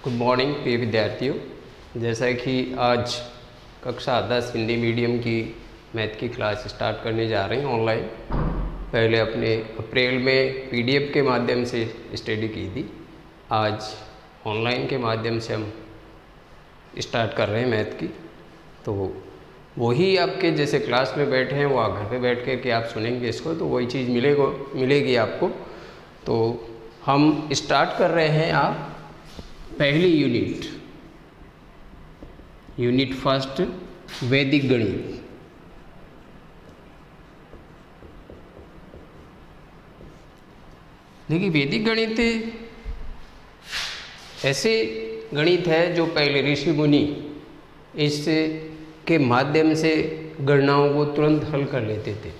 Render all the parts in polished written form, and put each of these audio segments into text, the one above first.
Good morning प्रिय विद्यार्थियों। जैसा कि आज कक्षा 10 हिंदी मीडियम की मैथ की क्लास स्टार्ट करने जा रहे हैं ऑनलाइन। पहले अपने अप्रैल में पीडीएफ के माध्यम से स्टडी की थी, आज ऑनलाइन के माध्यम से हम स्टार्ट कर रहे हैं मैथ की। तो वही आपके जैसे क्लास में बैठे हैं वो घर पे बैठ कर के आप सुनेंगे इसको, तो वही चीज़ मिलेगी आपको। तो हम स्टार्ट कर रहे हैं आप पहली यूनिट फर्स्ट वैदिक गणित। देखिए, वैदिक गणित ऐसे गणित है जो पहले ऋषि मुनि इससे के माध्यम से गणनाओं को तुरंत हल कर लेते थे।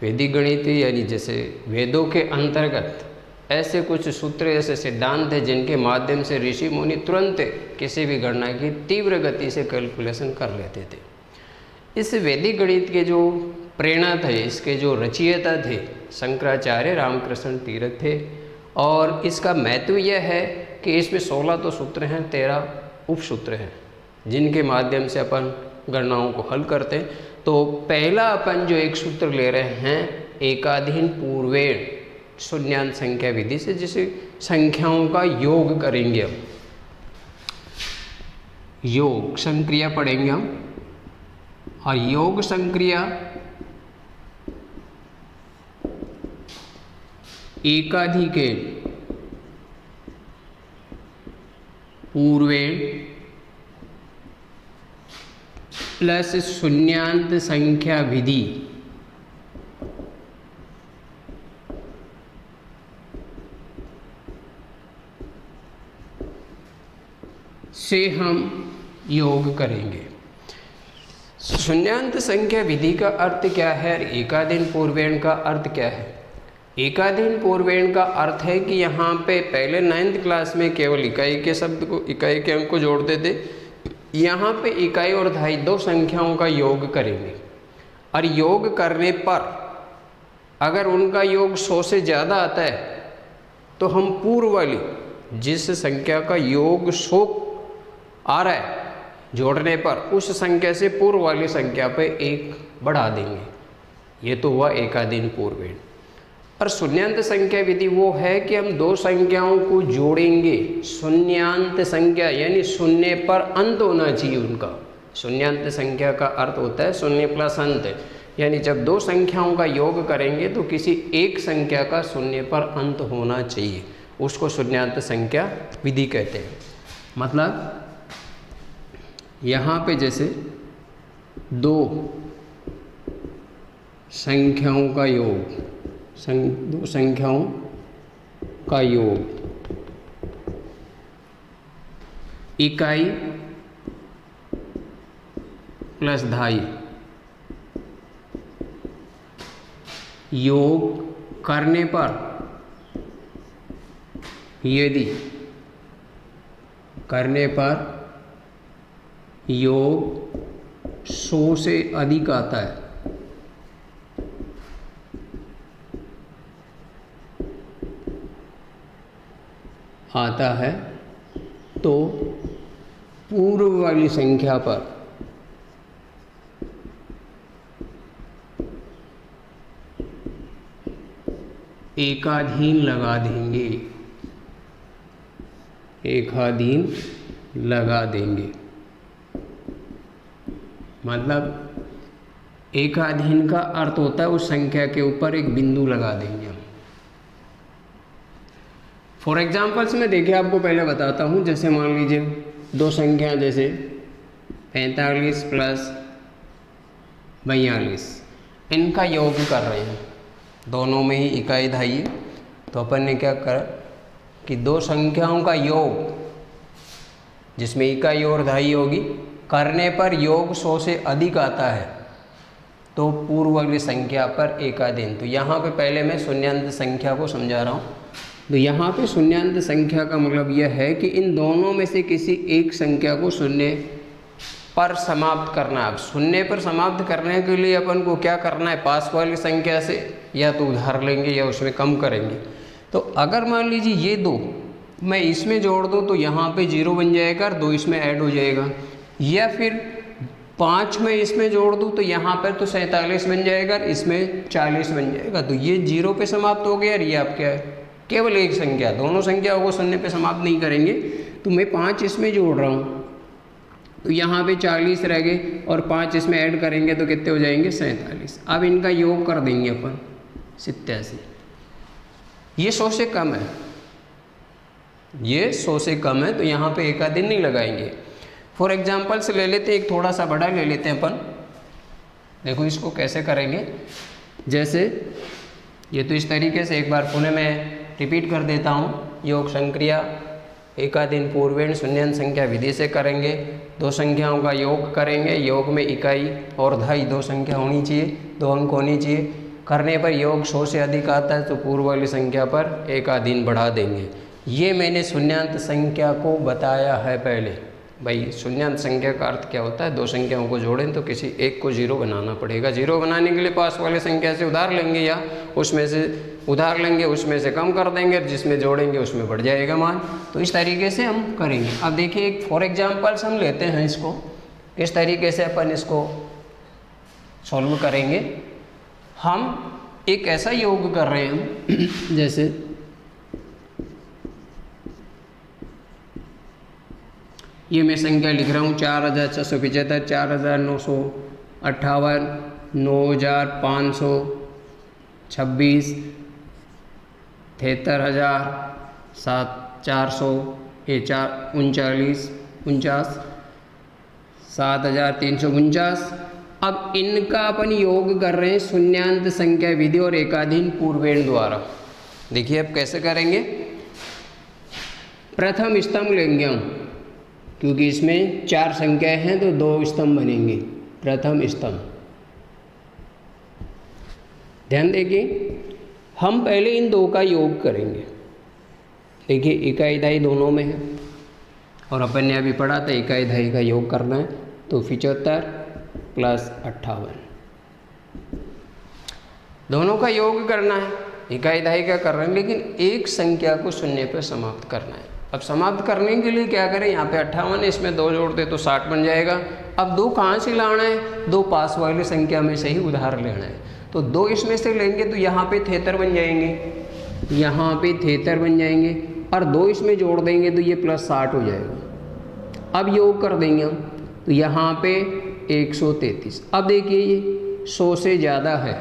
वैदिक गणित यानी जैसे वेदों के अंतर्गत ऐसे कुछ सूत्र, ऐसे सिद्धांत हैं जिनके माध्यम से ऋषि मुनि तुरंत किसी भी गणना की तीव्र गति से कैलकुलेशन कर लेते थे। इस वैदिक गणित के जो प्रेरणा थे, इसके जो रचयिता थे, शंकराचार्य रामकृष्ण तीर्थ थे। और इसका महत्व यह है कि इसमें 16 तो सूत्र हैं, 13 उपसूत्र हैं जिनके माध्यम से अपन गणनाओं को हल करते हैं। तो पहला अपन जो एक सूत्र ले रहे हैं एकाधीन पूर्वेण शून्यांत संख्या विधि से, जिसे संख्याओं का योग करेंगे हम, योग संक्रिया पढ़ेंगे हम। और योग संक्रिया एकाधिकेन पूर्वेण प्लस शून्यांत संख्या विधि से हम योग करेंगे। शून्यांत संख्या विधि का अर्थ क्या है, एकाधीन पूर्वेण का अर्थ क्या है? एकाधीन पूर्वेण का अर्थ है कि यहाँ पे पहले 9th क्लास में केवल इकाई के शब्द को, इकाई के अंक को जोड़ते थे। यहाँ पे इकाई और दहाई दो संख्याओं का योग करेंगे। और योग करने पर अगर उनका योग 100 से ज़्यादा आता है तो हम पूर्व वाली जिस संख्या का योग 100 आ रहा है जोड़ने पर, उस संख्या से पूर्व वाली संख्या पे 1 बढ़ा देंगे। ये तो हुआ एकाधीन पूर्वेण। और शून्यांत संख्या विधि वो है कि हम दो संख्याओं को जोड़ेंगे। शून्यांत संख्या यानी शून्य पर अंत होना चाहिए उनका। शून्यांत संख्या का अर्थ होता है शून्य प्लस अंत, यानी जब दो संख्याओं का योग करेंगे तो किसी एक संख्या का शून्य पर अंत होना चाहिए, उसको शून्यांत संख्या विधि कहते हैं। मतलब यहाँ पे जैसे दो संख्याओं का योग, दो संख्याओं का योग, इकाई प्लस दहाई, योग करने पर यदि योग 100 से अधिक आता है तो पूर्व वाली संख्या पर एकाधीन लगा देंगे, एकाधीन लगा देंगे। मतलब एकाधीन का अर्थ होता है उस संख्या के ऊपर एक बिंदु लगा देंगे हम। फॉर एग्जाम्पल्स में देखिए, आपको पहले बताता हूँ। जैसे मान लीजिए दो संख्या जैसे 45 प्लस 42, इनका योग कर रहे हैं, दोनों में ही इकाई दहाई है। तो अपन ने क्या करा कि दो संख्याओं का योग जिसमें इकाई और दहाई होगी, करने पर योग 100 से अधिक आता है तो पूर्व वाली संख्या पर एकाधीन। तो यहाँ पे पहले मैं शून्यांत संख्या को समझा रहा हूँ। तो यहाँ पे शून्यांत संख्या का मतलब यह है कि इन दोनों में से किसी एक संख्या को शून्य पर समाप्त करना। अब शून्य पर समाप्त करने के लिए अपन को क्या करना है, पास वाली संख्या से या तो उधार लेंगे या उसमें कम करेंगे। तो अगर मान लीजिए ये दो मैं इसमें जोड़ दूँ तो यहाँ पे 0 बन जाएगा और 2 इसमें ऐड हो जाएगा, या फिर 5 में इसमें जोड़ दूँ तो यहाँ पर तो 47 बन जाएगा और इसमें 40 बन जाएगा। तो ये 0 पे समाप्त हो गया और ये आपका है केवल एक संख्या, दोनों संख्याओं को शून्य पे समाप्त नहीं करेंगे। तो मैं 5 इसमें जोड़ रहा हूँ तो यहाँ पे 40 रह गए और 5 इसमें ऐड करेंगे तो कितने हो जाएंगे 47। अब इनका योग कर देंगे अपन 87। ये 100 से कम है, ये 100 से कम है, तो यहाँ पे एक आध दिन नहीं लगाएंगे। फॉर एग्जाम्पल से ले लेते हैं, एक थोड़ा सा बड़ा ले लेते हैं अपन। देखो इसको कैसे करेंगे, जैसे ये तो इस तरीके से एक बार पुनः मैं रिपीट कर देता हूँ। योग संक्रिया एकादिन पूर्वेण शून्यान संख्या विधि से करेंगे। दो संख्याओं का योग करेंगे, योग में इकाई और धाई दो संख्या होनी चाहिए, 2 अंक होनी चाहिए। करने पर योग 100 से अधिक आता है तो पूर्व वाली संख्या पर एकादिन बढ़ा देंगे। ये मैंने शून्यांत संख्या को बताया है पहले। भाई शून्यांत संख्या का अर्थ क्या होता है, दो संख्याओं को जोड़ें तो किसी एक को 0 बनाना पड़ेगा। 0 बनाने के लिए पास वाले संख्या से उधार लेंगे या उसमें से उधार लेंगे, उसमें से कम कर देंगे, जिसमें जोड़ेंगे उसमें बढ़ जाएगा मान। तो इस तरीके से हम करेंगे। अब देखिए एक फॉर एग्जाम्पल्स हम लेते हैं इसको, किस तरीके से अपन इसको सॉल्व करेंगे। हम एक ऐसा योग कर रहे हैं जैसे ये मैं संख्या लिख रहा हूँ 4675, 4958, 9526, 73,439, 7,349। अब इनका अपन योग कर रहे हैं शून्यांत संख्या विधि और एकाधीन पूर्वेण द्वारा। देखिए अब कैसे करेंगे। प्रथम स्तंभ लेंगे हम, क्योंकि इसमें 4 संख्याएं हैं तो 2 स्तंभ बनेंगे। प्रथम स्तंभ, ध्यान देखिए हम पहले इन 2 का योग करेंगे। देखिए इकाई धाई दोनों में है और अपन ने अभी पढ़ा था इकाई धाई का योग करना है, तो 75 + 58 दोनों का योग करना है। इकाई धाई का कर रहे हैं, लेकिन एक संख्या को शून्य पर समाप्त करना है। अब समाप्त करने के लिए क्या करें, यहाँ पे 58 है, इसमें 2 जोड़ दे तो 60 बन जाएगा। अब 2 कहाँ से लाना है, 2 पास वाली संख्या में से ही उधार लेना है। तो 2 इसमें से लेंगे तो यहाँ पे 73 बन जाएंगे, यहाँ पे 73 बन जाएंगे, और 2 इसमें जोड़ देंगे तो ये +60 हो जाएगा। अब योग कर देंगे हम, तो यहाँ पे 133। अब देखिए ये 100 से ज़्यादा है।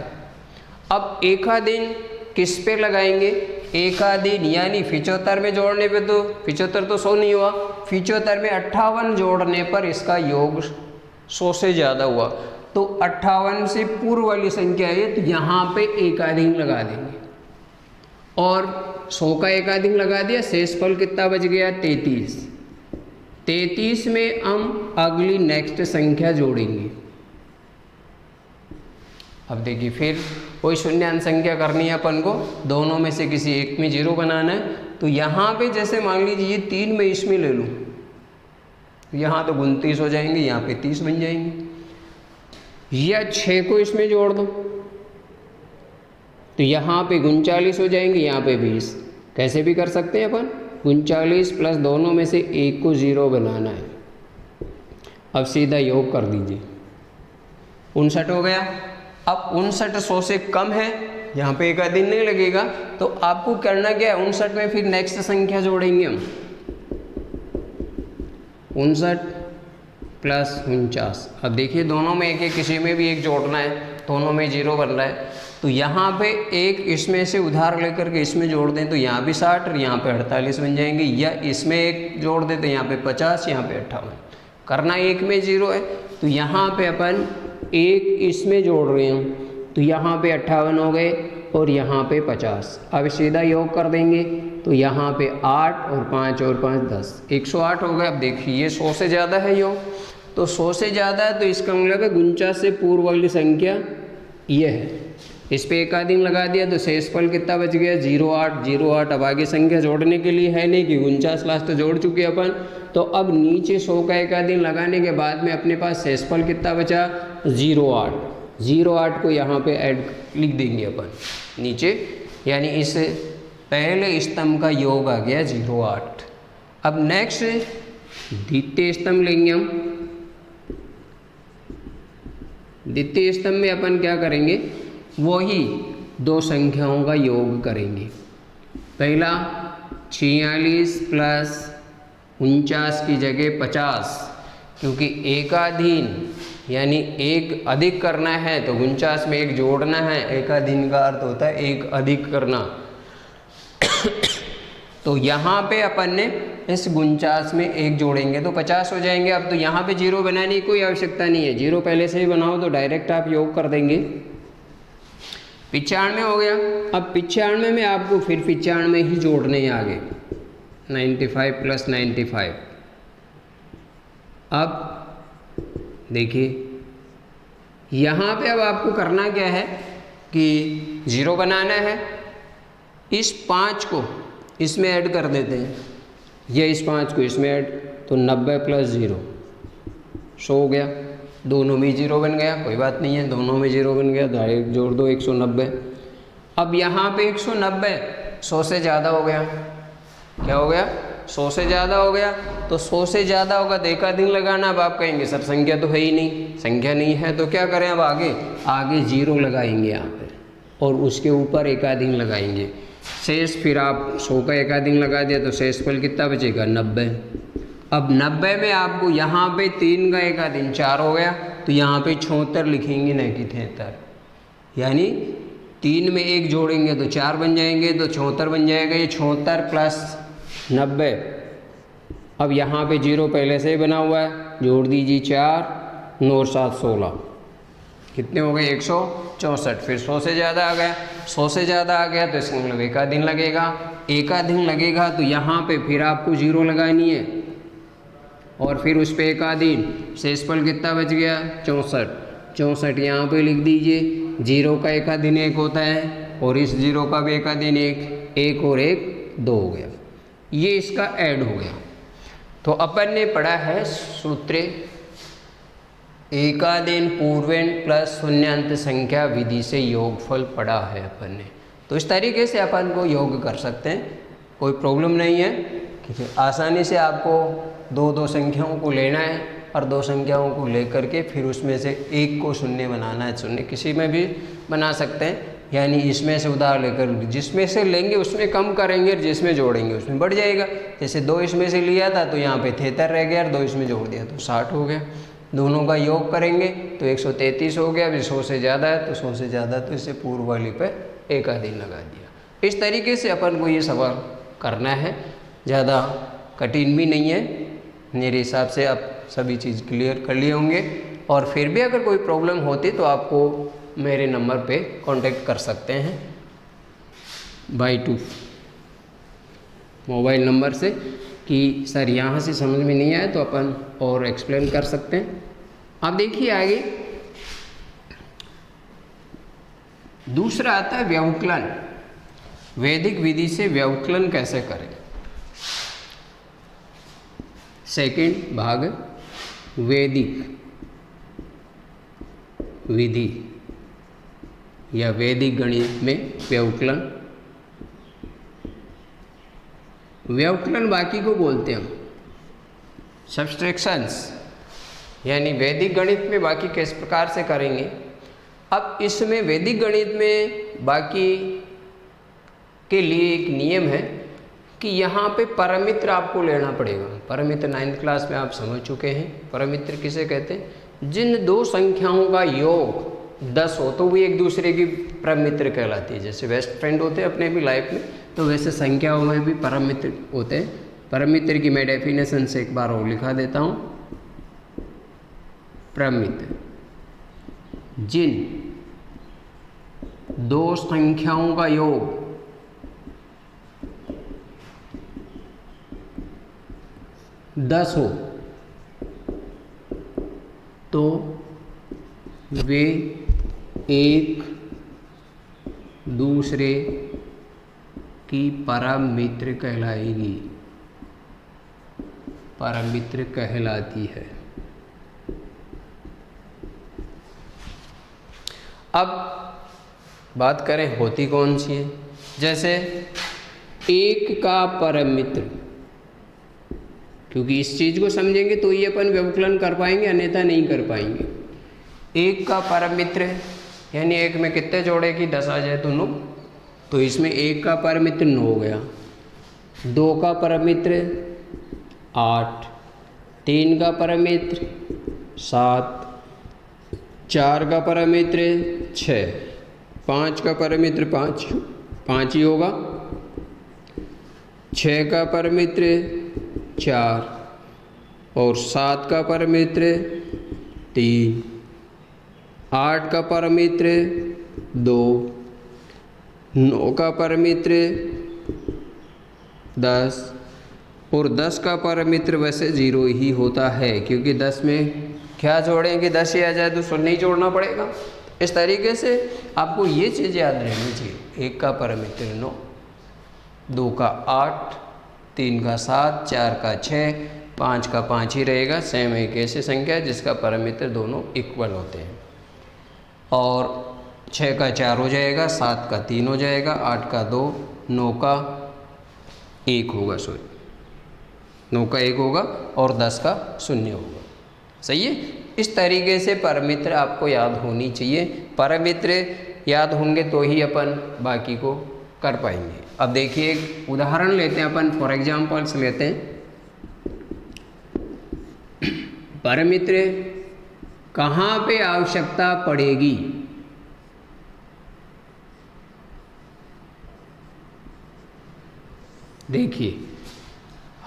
अब एकादिन किस पे लगाएंगे, एकादिन यानी 75 में जोड़ने पे तो 75 तो 100 नहीं हुआ, 75 में 58 जोड़ने पर इसका योग 100 से ज़्यादा हुआ। तो 58 से पूर्व वाली संख्या है तो यहाँ पे एकादिन लगा देंगे और 100 का एकादिन लगा दिया। शेषफल कितना बच गया, 33। 33 में हम अगली नेक्स्ट संख्या जोड़ेंगे। अब देखिए फिर कोई शून्यांत संख्या करनी है अपन को, दोनों में से किसी एक में 0 बनाना है। तो यहाँ पे जैसे मान लीजिए ये 3 में इसमें ले लूँ, यहाँ तो 29 हो जाएंगे, यहाँ पे 30 बन जाएंगे। या 6 को इसमें जोड़ दो तो यहाँ पे 39 हो जाएंगे, यहाँ पे 20। कैसे भी कर सकते हैं अपन, 39 प्लस दोनों में से एक को 0 बनाना है। अब सीधा योग कर दीजिए, 59 हो गया। अब 59 100 से कम है, यहाँ पे एकादिन नहीं लगेगा, तो आपको करना क्या है, 59 में फिर नेक्स्ट संख्या जोड़ेंगे हम, 59 + 49। अब देखिए दोनों में एक किसी में भी एक जोड़ना है, दोनों में 0 बन रहा है। तो यहाँ पे एक इसमें से उधार लेकर के इसमें जोड़ दें तो यहाँ भी 60 और यहाँ पे 48 बन जाएंगे। या इसमें एक जोड़ दें तो यहाँ पे 50, यहाँ पे 58। करना एक में 0 है तो यहाँ पे अपन एक इसमें जोड़ रहे हैं तो यहाँ पे 58 हो गए और यहाँ पे 50। अब सीधा योग कर देंगे तो यहाँ पे 8 और 5 और 5 10, 108 हो गए। अब देखिए ये 100 से ज़्यादा है योग, तो 100 से ज़्यादा है तो इसका मतलब है 49 से पूर्व वाली संख्या ये है। इस पे एकादिन लगा दिया तो शेषफल कितना बच गया, 08 08। अब आगे संख्या जोड़ने के लिए है नहीं कि 49 लास्ट तो जोड़ चुके अपन। तो अब नीचे 100 का एकादिन लगाने के बाद में अपने पास शेषफल कितना बचा, 08। 08 को यहाँ पे ऐड लिख देंगे अपन नीचे, यानी इस पहले स्तंभ का योग आ गया 0,8। अब नेक्स्ट द्वितीय स्तंभ लेंगे हम। द्वितीय स्तंभ में अपन क्या करेंगे, वही दो संख्याओं का योग करेंगे। पहला 46 प्लस 49 की जगह 50, क्योंकि एकाधीन यानी एक अधिक करना है तो 49 में एक जोड़ना है। एकाधीन का अर्थ होता है एक अधिक करना। तो यहाँ पे अपन ने इस 49 में एक जोड़ेंगे तो 50 हो जाएंगे। अब तो यहाँ पे 0 बनाने की कोई आवश्यकता नहीं है, 0 पहले से ही बनाओ तो डायरेक्ट आप योग कर देंगे। 95 हो गया। अब 95 में आपको फिर 95 ही जोड़ने हैं आगे, 95 प्लस 95। अब देखिए यहाँ पे अब आपको करना क्या है कि 0 बनाना है। इस 5 को इसमें ऐड कर देते हैं, या इस 5 को इसमें ऐड, तो 90 प्लस 0 100 हो गया। दोनों में 0 बन गया, कोई बात नहीं है, दोनों में 0 बन गया, डायरेक्ट जोड़ दो 190। अब यहाँ पे 190 100 से ज़्यादा हो गया। क्या हो गया? 100 से ज़्यादा हो गया। तो 100 से ज़्यादा होगा तो एकाधीन लगाना। अब आप कहेंगे सर संख्या तो है ही नहीं, संख्या नहीं है तो क्या करें? अब आगे 0 लगाएंगे यहाँ पे और उसके ऊपर एकाधीन लगाएंगे। शेष फिर आप 100 का एकाधीन लगा दिया तो शेषफल कितना बचेगा? 90। अब 90 में आपको यहाँ पे 3 का एकाधीन 4 हो गया, तो यहाँ पे 76 लिखेंगे, नहीं कि 73। यानी 3 में 1 जोड़ेंगे तो 4 बन जाएंगे, तो 76 बन जाएगा। ये 76 प्लस 90। अब यहाँ पे 0 पहले से ही बना हुआ है, जोड़ दीजिए 4, 9 7 16, कितने हो गए? 164। फिर 100 से ज़्यादा आ गया, 100 से ज़्यादा आ गया तो इसका मतलब एकाधीन लगेगा। एकाधीन लगेगा तो यहाँ पे फिर आपको 0 लगानी है और फिर उस पर एकाधीन। शेषफल कितना बच गया? 64। 64 यहाँ पे लिख दीजिए। 0 का एकाधीन 1 होता है और इस 0 का भी एकाधीन 1 और 1 2 हो गया। ये इसका ऐड हो गया। तो अपन ने पढ़ा है सूत्र एकाधीन पूर्वेण प्लस शून्यांत संख्या विधि से योगफल पढ़ा है अपन ने। तो इस तरीके से अपन को योग कर सकते हैं, कोई प्रॉब्लम नहीं है। ठीक है, आसानी से आपको दो संख्याओं को लेना है और 2 संख्याओं को लेकर के फिर उसमें से एक को शून्य बनाना है। शून्य किसी में भी बना सकते हैं, यानी इसमें से उधार लेकर जिसमें से लेंगे उसमें कम करेंगे और जिसमें जोड़ेंगे उसमें बढ़ जाएगा। जैसे 2 इसमें से लिया था तो यहाँ पे 73 रह गया और 2 इसमें जोड़ दिया तो 60 हो गया। दोनों का योग करेंगे तो 133 हो गया। अभी 100 से ज़्यादा है तो 100 से ज़्यादा, तो इससे पूर्व वाली पे एकाधीन लगा दिया। इस तरीके से अपन को ये सवाल करना है, ज़्यादा कठिन भी नहीं है। मेरे हिसाब से आप सभी चीज़ क्लियर कर लिए होंगे। और फिर भी अगर कोई प्रॉब्लम होती तो आपको मेरे नंबर पे कांटेक्ट कर सकते हैं बाय 2 मोबाइल नंबर से कि सर यहाँ से समझ में नहीं आया तो अपन और एक्सप्लेन कर सकते हैं। अब देखिए आगे दूसरा आता है व्यवकलन। वैदिक विधि से व्यवकलन कैसे करें। सेकंड भाग वैदिक विधि या वैदिक गणित में व्यवकलन। व्यवकलन बाकी को बोलते हैं हम सब्सट्रैक्शंस, यानी वैदिक गणित में बाकी किस प्रकार से करेंगे। अब इसमें वैदिक गणित में बाकी के लिए एक नियम है कि यहाँ पे परमित्र आपको लेना पड़ेगा। परमित्र 9th क्लास में आप समझ चुके हैं। परमित्र किसे कहते हैं? जिन 2 संख्याओं का योग 10 हो तो वो एक दूसरे की परमित्र कहलाती है। जैसे बेस्ट फ्रेंड होते हैं अपने भी लाइफ में, तो वैसे संख्याओं में भी परम मित्र होते हैं। परम मित्र की मैं डेफिनेशन से एक बार और लिखा देता हूँ। परम मित्र जिन 2 संख्याओं का योग 10 हो तो वे एक दूसरे की परम मित्र कहलाएगी, परम मित्र कहलाती है। अब बात करें होती कौन सी है। जैसे एक का परम मित्र, क्योंकि इस चीज़ को समझेंगे तो ये अपन व्यवकलन कर पाएंगे, अन्यथा नहीं कर पाएंगे। एक का परम मित्र यानी एक में कितने जोड़े की 10 आ जाए तो 9, तो इसमें एक का परम मित्र 9 हो गया। 2 का परम मित्र 8, 3 का परम मित्र 7, 4 का परम मित्र 6, 5 का परम मित्र 5 ही होगा, 6 का परम मित्र 4 और 7 का परम मित्र 3, 8 का परम मित्र 2, 9 का परम मित्र 10 और 10 का परम मित्र वैसे 0 ही होता है, क्योंकि 10 में क्या जोड़ेंगे, 10 ही आ जाए तो 0 ही जोड़ना पड़ेगा। इस तरीके से आपको ये चीज़ याद रहनी चाहिए। 1 का परम मित्र 9, 2 का 8, 3 का 7, 4 का 6, 5 का 5 ही रहेगा। सेम एक ऐसी संख्या है जिसका परम मित्र दोनों इक्वल होते हैं। और 6 का 4 हो जाएगा, 7 का 3 हो जाएगा, 8 का 2, 9 का 1 होगा, 9 का 1 होगा और 10 का 0 होगा। सही है। इस तरीके से परम मित्र आपको याद होनी चाहिए। परम मित्र याद होंगे तो ही अपन बाकी को कर पाएंगे। अब देखिए एक उदाहरण लेते हैं अपन, फॉर एग्जाम्पल्स लेते हैं। परम मित्र कहाँ पे आवश्यकता पड़ेगी? देखिए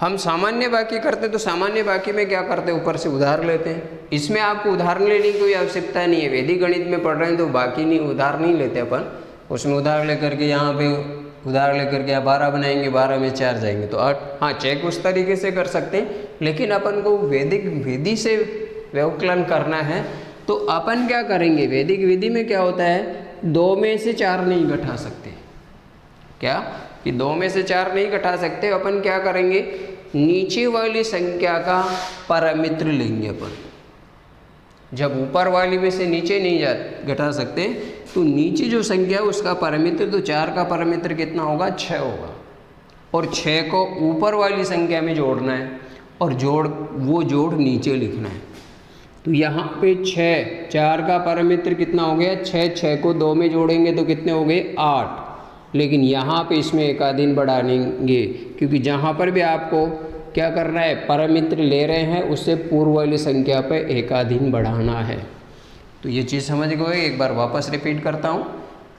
हम सामान्य बाकी करते तो सामान्य बाकी में क्या करते हैं, ऊपर से उधार लेते हैं। इसमें आपको उधार लेने की कोई आवश्यकता नहीं है। वैदिक गणित में पढ़ रहे हैं तो बाकी नहीं, उधार नहीं लेते अपन। उसमें उधार लेकर के यहाँ पे उधार लेकर के 12 बनाएंगे, 12 में 4 जाएंगे तो 8। हाँ, चेक उस तरीके से कर सकते हैं, लेकिन अपन को वैदिक विधि से व्यवकलन करना है तो अपन क्या करेंगे, वैदिक विधि में क्या होता है, 2 में से 4 नहीं घटा सकते। क्या कि 2 में से 4 नहीं घटा सकते। अपन क्या करेंगे, नीचे वाली संख्या का परम मित्र लेंगे अपन। जब ऊपर वाली में से नीचे नहीं घटा सकते तो नीचे जो संख्या है उसका परम मित्र, तो 4 का परम मित्र कितना होगा, 6 होगा। और 6 को ऊपर वाली संख्या में जोड़ना है और वो जोड़ नीचे लिखना है। तो यहाँ पे 6, 4 का परम मित्र कितना हो गया, 6 को 2 में जोड़ेंगे तो कितने हो गए, 8। लेकिन यहाँ पे इसमें एकाधीन बढ़ाएंगे, क्योंकि जहाँ पर भी आपको क्या करना है, परम मित्र ले रहे हैं उससे पूर्व वाली संख्या पे एकाधीन बढ़ाना है। तो ये चीज़ समझ गए। एक बार वापस रिपीट करता हूँ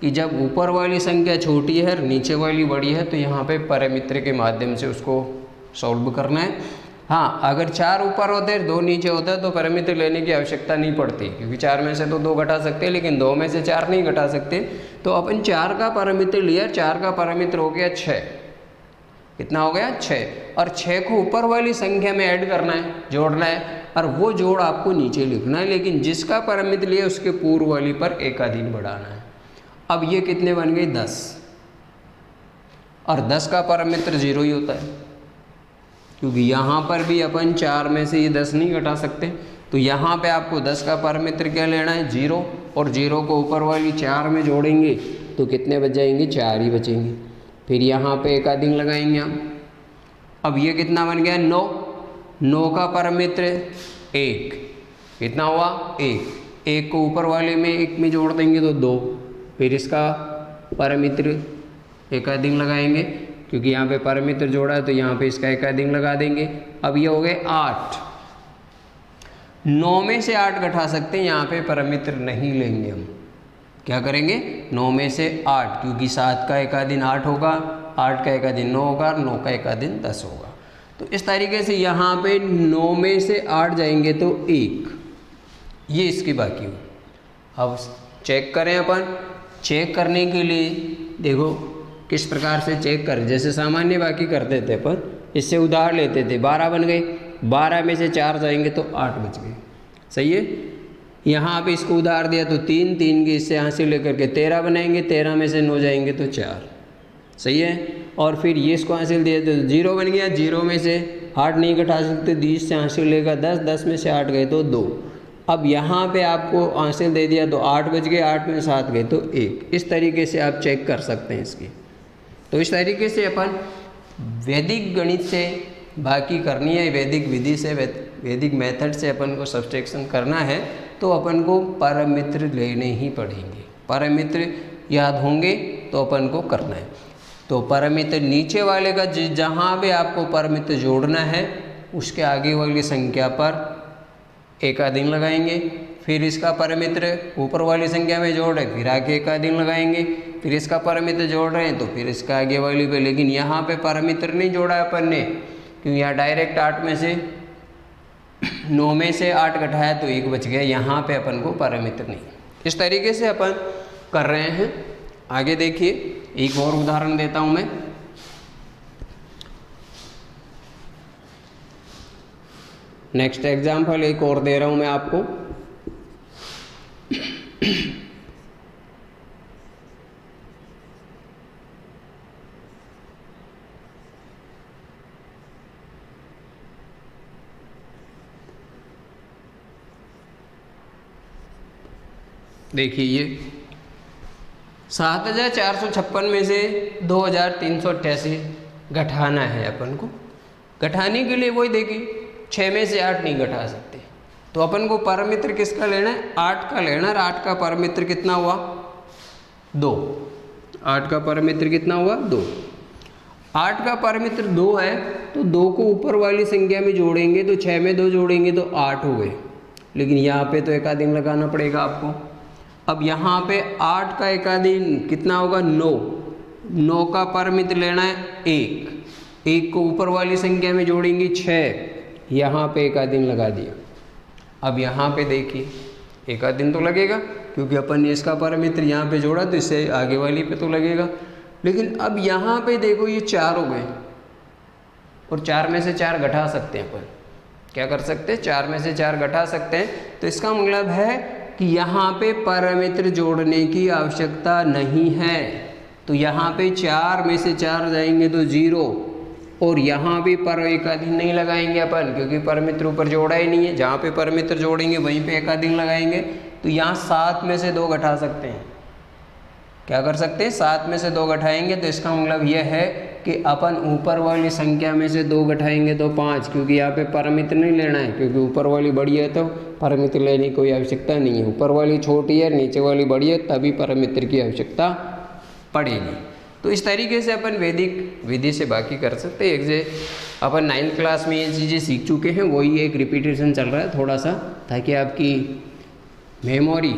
कि जब ऊपर वाली संख्या छोटी है और नीचे वाली बड़ी है तो यहाँ पे परम मित्र के माध्यम से उसको सॉल्व करना है। हाँ, अगर 4 ऊपर होते हैं 2 नीचे होता है तो परम मित्र लेने की आवश्यकता नहीं पड़ती, क्योंकि 4 में से तो 2 घटा सकते हैं, लेकिन 2 में से 4 नहीं घटा सकते। तो अपन 4 का परम मित्र लिया, 4 का परम मित्र हो गया 6। कितना हो गया, 6। और 6 को ऊपर वाली संख्या में ऐड करना है, जोड़ना है, और वो जोड़ आपको नीचे लिखना है। लेकिन जिसका परम मित्र लिया उसके पूर्व वाली पर एकाधीन बढ़ाना है। अब ये कितने बन गए, 10। और 10 का परम मित्र 0 ही होता है, क्योंकि यहाँ पर भी अपन 4 में से ये 10 नहीं घटा सकते। तो यहाँ पे आपको 10 का परम मित्र क्या लेना है, 0। और 0 को ऊपर वाली 4 में जोड़ेंगे तो कितने बच जाएंगे, 4 ही बचेंगे। फिर यहाँ पे एकाधीन लगाएंगे हम। अब ये कितना बन गया, 9। 9 का परम मित्र 1, कितना हुआ, 1। 1 को ऊपर वाले में 1 में जोड़ देंगे तो 2। फिर इसका परम मित्र एकाधीन लगाएंगे, क्योंकि यहाँ पे परम मित्र जोड़ा है तो यहाँ पे इसका एकाधीन लगा देंगे। अब ये हो गए 8। 9 में से 8 घटा सकते हैं, यहाँ पे परम मित्र नहीं लेंगे हम। क्या करेंगे, 9 में से 8, क्योंकि 7 का एकाधीन 8 होगा, 8 का एकाधीन 9 होगा, 9 का एकाधीन 10 होगा। तो इस तरीके से यहाँ पे 9 में से 8 जाएंगे तो 1, ये इसकी बाकी हुई। अब चेक करें अपन। चेक करने के लिए देखो किस प्रकार से चेक करें, जैसे सामान्य बाकी करते थे अपन, इससे उधार लेते थे, 12 बन गए, 12 में से 4 जाएंगे तो 8 बच गए। सही है। यहाँ पे इसको उधार दिया तो 3 के इससे यहाँ से लेकर के 13 बनाएंगे, 13 में से 9 जाएंगे तो 4। सही है। और फिर ये इसको हासिल दिया तो 0 बन गया, 0 में से 8 नहीं घटा सकते, 20 से हासिल लेगा 10, 10 में से 8 गए तो 2। अब यहाँ पे आपको हासिल दे दिया तो 8 बच गए, 8 में 7 गए तो 1। इस तरीके से आप चेक कर सकते हैं इसकी। तो इस तरीके से अपन वैदिक गणित से बाकी करनी है, वैदिक विधि से, वैदिक मेथड से अपन को सब्सट्रैक्शन करना है, तो अपन को परमित्र लेने ही पड़ेंगे। परमित्र याद होंगे तो अपन को करना है। तो परमित्र नीचे वाले का जहाँ भी आपको परमित्र जोड़ना है उसके आगे वाली संख्या पर एकाधीन लगाएंगे, फिर इसका परमित्र ऊपर वाली संख्या में जोड़ रहे फिर आगे एकाधीन लगाएंगे, फिर इसका परमित्र जोड़ रहे हैं तो फिर इसका आगे वाली पे। लेकिन यहाँ पे परमित्र नहीं जोड़ा अपन ने, क्योंकि यहाँ डायरेक्ट 8 में से 9 में से 8 घटाया तो 1 बच गया। यहाँ पे अपन को परमित्र नहीं। इस तरीके से अपन कर रहे हैं। आगे देखिए, एक और उदाहरण देता हूँ मैं। नेक्स्ट एग्जाम्पल एक और दे रहा हूँ मैं आपको। देखिए, ये 7456 में से 2388 घटाना है अपन को। घटाने के लिए वही देखिए 6 में से 8 नहीं घटा सकते, तो अपन को परमित्र किसका लेना है? 8 का लेना है। 8 का परमित्र कितना हुआ? 2। 8 का परमित्र कितना हुआ? 2। 8 का परमित्र 2 है, तो 2 को ऊपर वाली संख्या में जोड़ेंगे तो 6 में 2 जोड़ेंगे तो 8 हो गए। लेकिन यहाँ पे तो एकाधीन लगाना पड़ेगा आपको। अब यहाँ पे 8 का एकाधीन कितना होगा? 9। 9 का परमित्र लेना है 1। 1 को ऊपर वाली संख्या में जोड़ेंगे 6, यहाँ पे एकाधीन लगा दिया। अब यहाँ पे देखिए एकाधीन तो लगेगा, क्योंकि अपन ने इसका परमित्र यहाँ पे जोड़ा तो इससे आगे वाली पे तो लगेगा। लेकिन अब यहाँ पे देखो ये 4 हो गए, और 4 में से 4 घटा सकते हैं अपन। क्या कर सकते हैं? 4 में से 4 घटा सकते हैं। तो इसका मतलब है कि यहाँ पे परमित्र जोड़ने की आवश्यकता नहीं है। तो यहाँ पे 4 में से 4 जाएंगे तो 0, और यहाँ भी पर एकाधीन नहीं लगाएंगे अपन, क्योंकि परमित्र ऊपर जोड़ा ही नहीं है। जहाँ पे परमित्र जोड़ेंगे वहीं पे एकाधीन लगाएंगे। तो यहाँ 7 में से 2 घटा सकते हैं। क्या कर सकते हैं? 7 में से 2 घटाएंगे। तो इसका मतलब यह है कि अपन ऊपर वाली संख्या में से 2 घटाएंगे तो 5, क्योंकि यहाँ पे परमित्र नहीं लेना है, क्योंकि ऊपर वाली बड़ी है तो परमित्र लेने की कोई आवश्यकता नहीं है। ऊपर वाली छोटी है, नीचे वाली बड़ी है, तभी परमित्र की आवश्यकता पड़ेगी। तो इस तरीके से अपन वैदिक विधि से बाकी कर सकते हैं। एक जे अपन 9th क्लास में ये चीज़ें सीख चुके हैं, वही एक रिपीटेशन चल रहा है थोड़ा सा, ताकि आपकी मेमोरी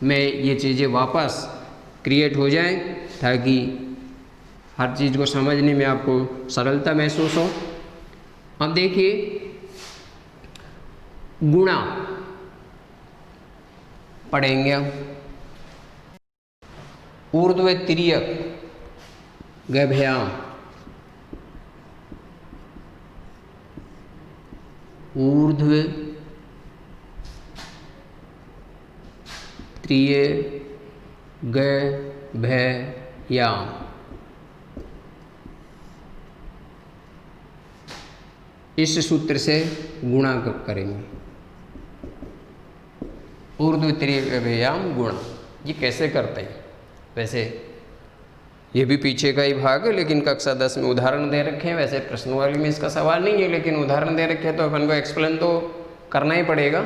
में ये चीज़ें वापस क्रिएट हो जाए, ताकि हर चीज़ को समझने में आपको सरलता महसूस हो। अब देखिए, गुणा पढ़ेंगे हम। ऊर्ध्व तिर्यक गभ्याम, ऊर्ध्व त्रिय गभ्याम। इस सूत्र से गुणा करेंगे। ऊर्ध्व त्रिय गभ्याम गुणा। ये कैसे करते हैं? वैसे ये भी पीछे का ही भाग है, लेकिन कक्षा 10 में उदाहरण दे रखे हैं। वैसे प्रश्न वाली में इसका सवाल नहीं है, लेकिन उदाहरण दे रखे हैं तो अपन को एक्सप्लेन तो करना ही पड़ेगा।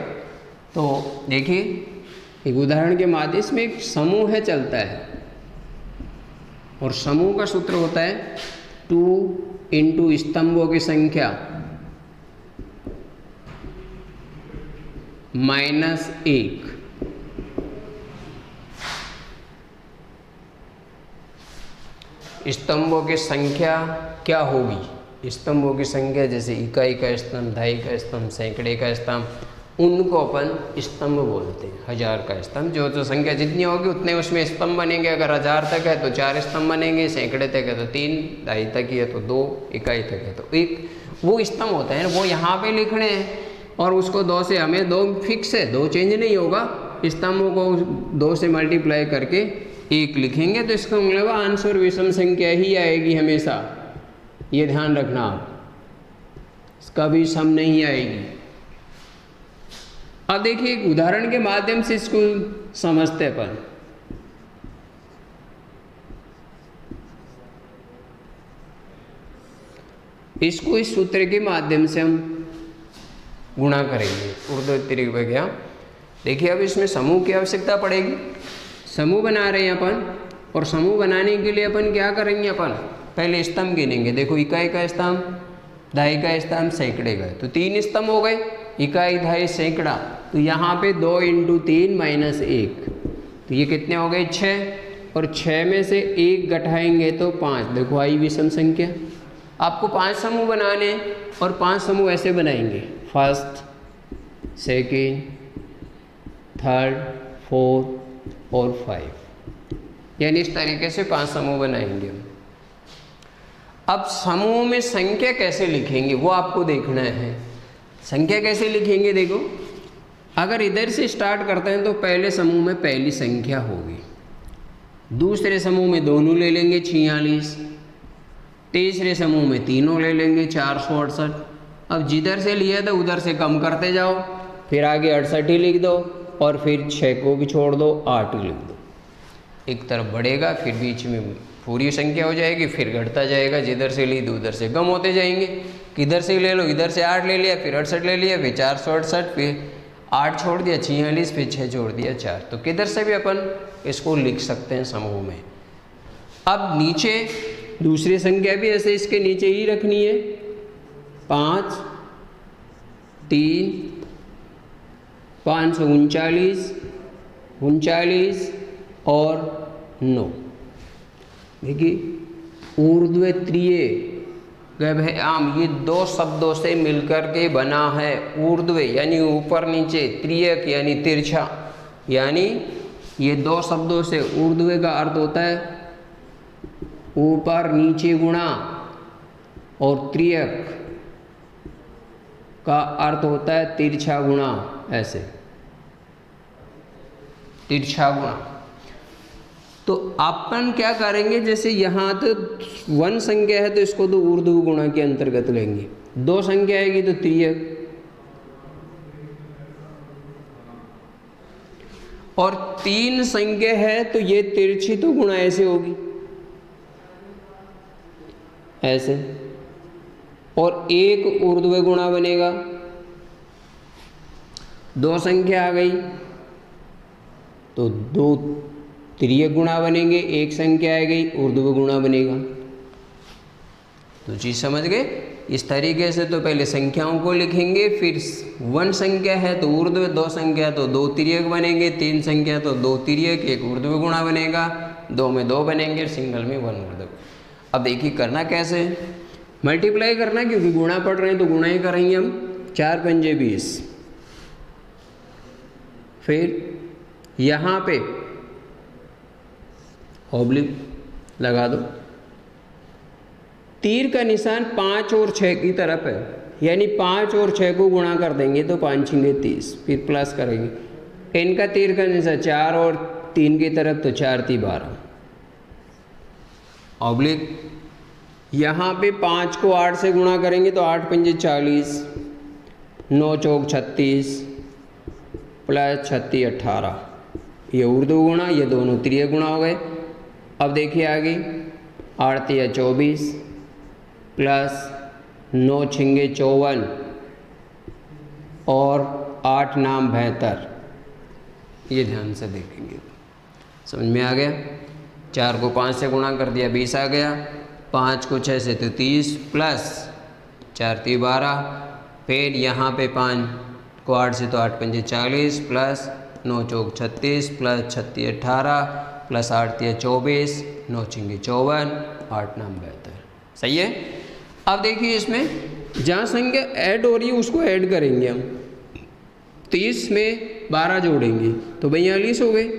तो देखिए, एक उदाहरण के माध्यम में एक समूह है चलता है, और समूह का सूत्र होता है 2 × स्तंभों की संख्या -1। स्तंभों की संख्या क्या होगी? स्तंभों की संख्या जैसे इकाई का स्तंभ, दहाई का स्तंभ, सैकड़े का स्तंभ, उनको अपन स्तंभ बोलते हैं। 1000 का स्तंभ, जो संख्या जितनी होगी उतने उसमें स्तंभ बनेंगे। अगर 1000 तक है तो 4 स्तंभ बनेंगे, सैकड़े तक है तो 3, दहाई तक ही है तो 2, इकाई तक है तो 1। वो स्तंभ होता है, वो यहाँ पे लिखने हैं, और उसको 2 से, हमें 2 फिक्स है, 2 चेंज नहीं होगा। स्तंभों को 2 से मल्टीप्लाई करके 1 लिखेंगे, तो इसका मतलब अंश और विषम संख्या ही आएगी हमेशा। ये ध्यान रखना आप, कभी सम नहीं आएगी। अब देखिए, एक उदाहरण के माध्यम से इसको समझते अपन। इसको इस सूत्र के माध्यम से हम गुणा करेंगे ऊर्ध्व तरीके क्या। देखिए अब इसमें समूह की आवश्यकता पड़ेगी, समूह बना रहे हैं अपन, और समूह बनाने के लिए अपन क्या करेंगे, अपन पहले स्तंभ गिनेंगे। देखो इकाई का स्तंभ, दहाई का स्तंभ, सैकड़े का, तो 3 स्तंभ हो गए, इकाई दहाई सैकड़ा। तो यहाँ पे 2 × 3 - 1, तो ये कितने हो गए 6, और 6 में से 1 घटाएंगे तो 5। देखो आई विषम संख्या। आपको 5 समूह बनाने हैं और 5 समूह ऐसे बनाएंगे, फर्स्ट, सेकेंड, थर्ड, फोर्थ और 5, यानी इस तरीके से 5 समूह बनाएंगे हम। अब समूह में संख्या कैसे लिखेंगे वो आपको देखना है। संख्या कैसे लिखेंगे, देखो अगर इधर से स्टार्ट करते हैं तो पहले समूह में पहली संख्या होगी, दूसरे समूह में दोनों ले लेंगे 46, तीसरे समूह में तीनों ले लेंगे 468। अब जिधर से लिया था उधर से कम करते जाओ, फिर आगे 68 ही लिख दो, और फिर 6 को भी छोड़ दो, 8 ही लिख दो। एक तरफ बढ़ेगा, फिर बीच में पूरी संख्या हो जाएगी, फिर घटता जाएगा, जिधर से ली तो उधर से कम होते जाएंगे। किधर से ले लो, इधर से 8 ले लिया, फिर 68 ले लिया, फिर 468, फिर 8 छोड़ दिया 46, फिर 6 छोड़ दिया 4। तो किधर से भी अपन इसको लिख सकते हैं समूह में। अब नीचे दूसरी संख्या भी ऐसे इसके नीचे ही रखनी है, 5, 3, 539, 39 और 9। देखिए ऊर्ध्वत्रीय गभयाम, ये 2 शब्दों से मिलकर के बना है। ऊर्ध्व यानी ऊपर नीचे, त्रियक यानी तिरछा, यानी ये 2 शब्दों से, ऊर्ध्व का अर्थ होता है ऊपर नीचे गुणा, और त्रियक का अर्थ होता है तिरछा गुणा, ऐसे तिरछा गुणा। तो अपन क्या करेंगे, जैसे यहाँ तो 1 संख्या है तो इसको तो ऊर्ध्व गुणा के अंतर्गत लेंगे, 2 संख्या आएगी तो त्रियक, और 3 संख्या है तो ये तिरछी तो गुणा ऐसे होगी, ऐसे, और 1 ऊर्ध्व गुणा बनेगा। 2 संख्या आ गई तो 2 त्रियक गुणा बनेंगे, 1 संख्या आ गई ऊर्ध्व गुणा बनेगा। तो चीज समझ गए। इस तरीके से तो पहले संख्याओं को लिखेंगे, फिर 1 संख्या है तो ऊर्ध्व, 2 संख्या तो 2 त्रियक बनेंगे, 3 संख्या तो 2 त्रियक, 1 ऊर्ध्व गुणा बनेगा, 2 में 2 बनेंगे, सिंगल में 1 ऊर्ध्व। अब देखिए करना कैसे, मल्टीप्लाई करना, क्योंकि गुणा पढ़ रहे हैं तो गुणा ही करेंगे हम। 4 × 5 = 20, फिर यहाँ पे ऑब्लिक लगा दो, तीर का निशान 5 और 6 की तरफ है, यानी 5 और 6 को गुणा कर देंगे तो 5 × 30, फिर प्लस करेंगे। इनका तीर का निशान 4 और 3 की तरफ, तो 4 × 3 = 12, ऑब्लिक यहाँ पे 5 को 8 से गुणा करेंगे तो 8 × 5 = 40, 9 × 4 = 36, प्लस 36 = 18। ये ऊर्ध्व गुणा, ये दोनों त्रियक गुणा हो गए। अब देखिए आगे, 8 × 3 = 24, प्लस 9 × 6 = 54, और 8 × 9 = 72। ये ध्यान से देखेंगे, समझ में आ गया। 4 को 5 से गुणा कर दिया, 20 आ गया, 5 को 6 से तो 30, प्लस 4 × 3 = 12, फिर यहाँ पे 5 को 8 से तो 8 × 5 = 40, प्लस 9 × 4 = 36, प्लस 36 = 18, प्लस 8 × 3 = 24, 9 × 6 = 54, 8 × 9 = 72। सही है। अब देखिए इसमें जहाँ संख्या ऐड हो रही है उसको ऐड करेंगे हम। 30 में 12 जोड़ेंगे तो 42 हो गए।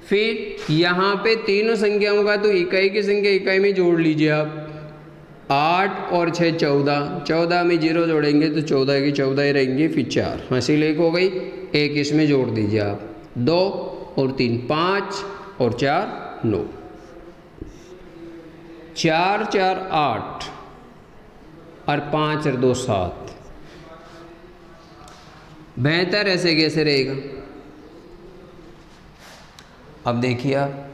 फिर यहाँ पे तीनों संख्याओं का तो इकाई की संख्या इकाई में जोड़ लीजिए आप। 8 और 6 14, 14 में 0 जोड़ेंगे तो 14 की 14 ही रहेंगे, फिर 4 हासिल 1 हो गई, 1 इसमें जोड़ दीजिए आप, 2 और 3 5 और 4 9, 4 4 8 और 5 और 2 7। बेहतर ऐसे कैसे रहेगा। अब देखिए आप,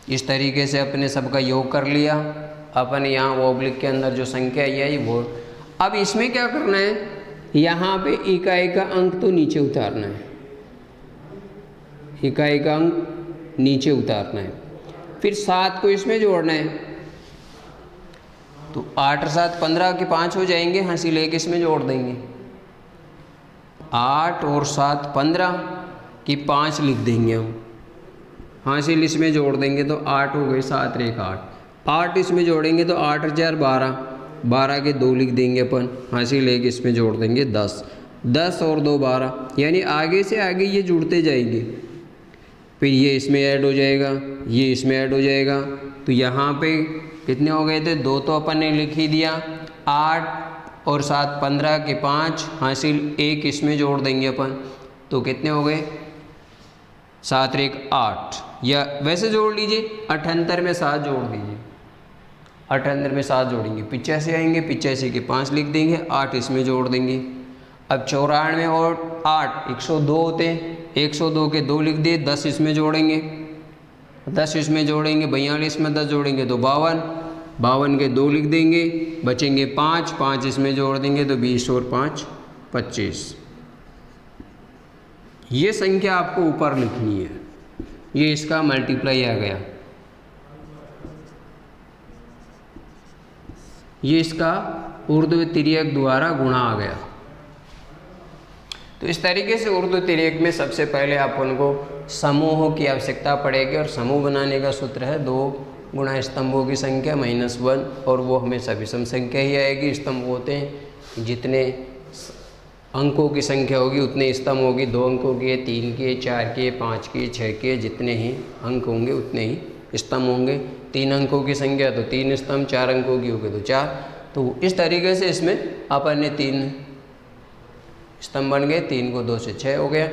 इस तरीके से अपने सबका योग कर लिया। अपन यहाँ ओब्लिक के अंदर जो संख्या यही वो। अब इसमें क्या करना है, यहाँ पे इकाई का अंक तो नीचे उतारना है, इकाई का अंक नीचे उतारना है, फिर 7 को इसमें जोड़ना है। तो 8 और 7 15 के 5 हो जाएंगे, हासिल 1 इसमें जोड़ देंगे। 8 और 7 15 की 5 लिख देंगे हम, हासिल इसमें जोड़ देंगे तो 8 हो गए, 7 1 8। 8 इसमें जोड़ेंगे तो 8 और 4 12, 12 के 2 लिख देंगे अपन, हासिल 1 इसमें जोड़ देंगे 10, 10 और 2 12, यानी आगे से आगे ये जुड़ते जाएंगे। फिर ये इसमें ऐड हो जाएगा, ये इसमें ऐड हो जाएगा। तो यहाँ पे कितने हो गए थे, 2 तो अपन ने लिख ही दिया। 8 और 7 15 के 5, हासिल 1 इसमें जोड़ देंगे अपन, तो कितने हो गए 7 1 8। या वैसे जोड़ लीजिए, 78 में 7 जोड़ दीजिए, 78 में 7 जोड़ेंगे, 85 आएंगे, 85 के 5 लिख देंगे, 8 इसमें जोड़ देंगे। अब 94 और 8 102 होते हैं, 102 के 2 लिख दिए, 10 इसमें जोड़ेंगे, 10 इसमें जोड़ेंगे, 42 में 10 जोड़ेंगे तो 52, 52 के 2 लिख देंगे, बचेंगे 5, 5 इसमें जोड़ देंगे तो 20 और 5 25। ये संख्या आपको ऊपर लिखनी है, ये इसका मल्टीप्लाई आ गया, ये इसका ऊर्ध्व तिर्यक द्वारा गुणा आ गया। तो इस तरीके से ऊर्ध्व तिर्यक में सबसे पहले अपन को समूहों की आवश्यकता पड़ेगी, और समूह बनाने का सूत्र है 2 गुणा स्तंभों की संख्या -1, और वो हमेशा विषम संख्या ही आएगी। स्तंभ होते हैं, जितने अंकों की संख्या होगी उतने स्तंभ होगी, 2 अंकों के, 3 के, 4 के, 5 के, 6 के, जितने ही अंक होंगे उतने ही स्तंभ होंगे। 3 अंकों की संख्या तो 3 स्तंभ, 4 अंकों की होगी तो 4। तो इस तरीके से इसमें अपन ने 3 स्तंभ बन गए, 3 को 2 से 6 हो गया,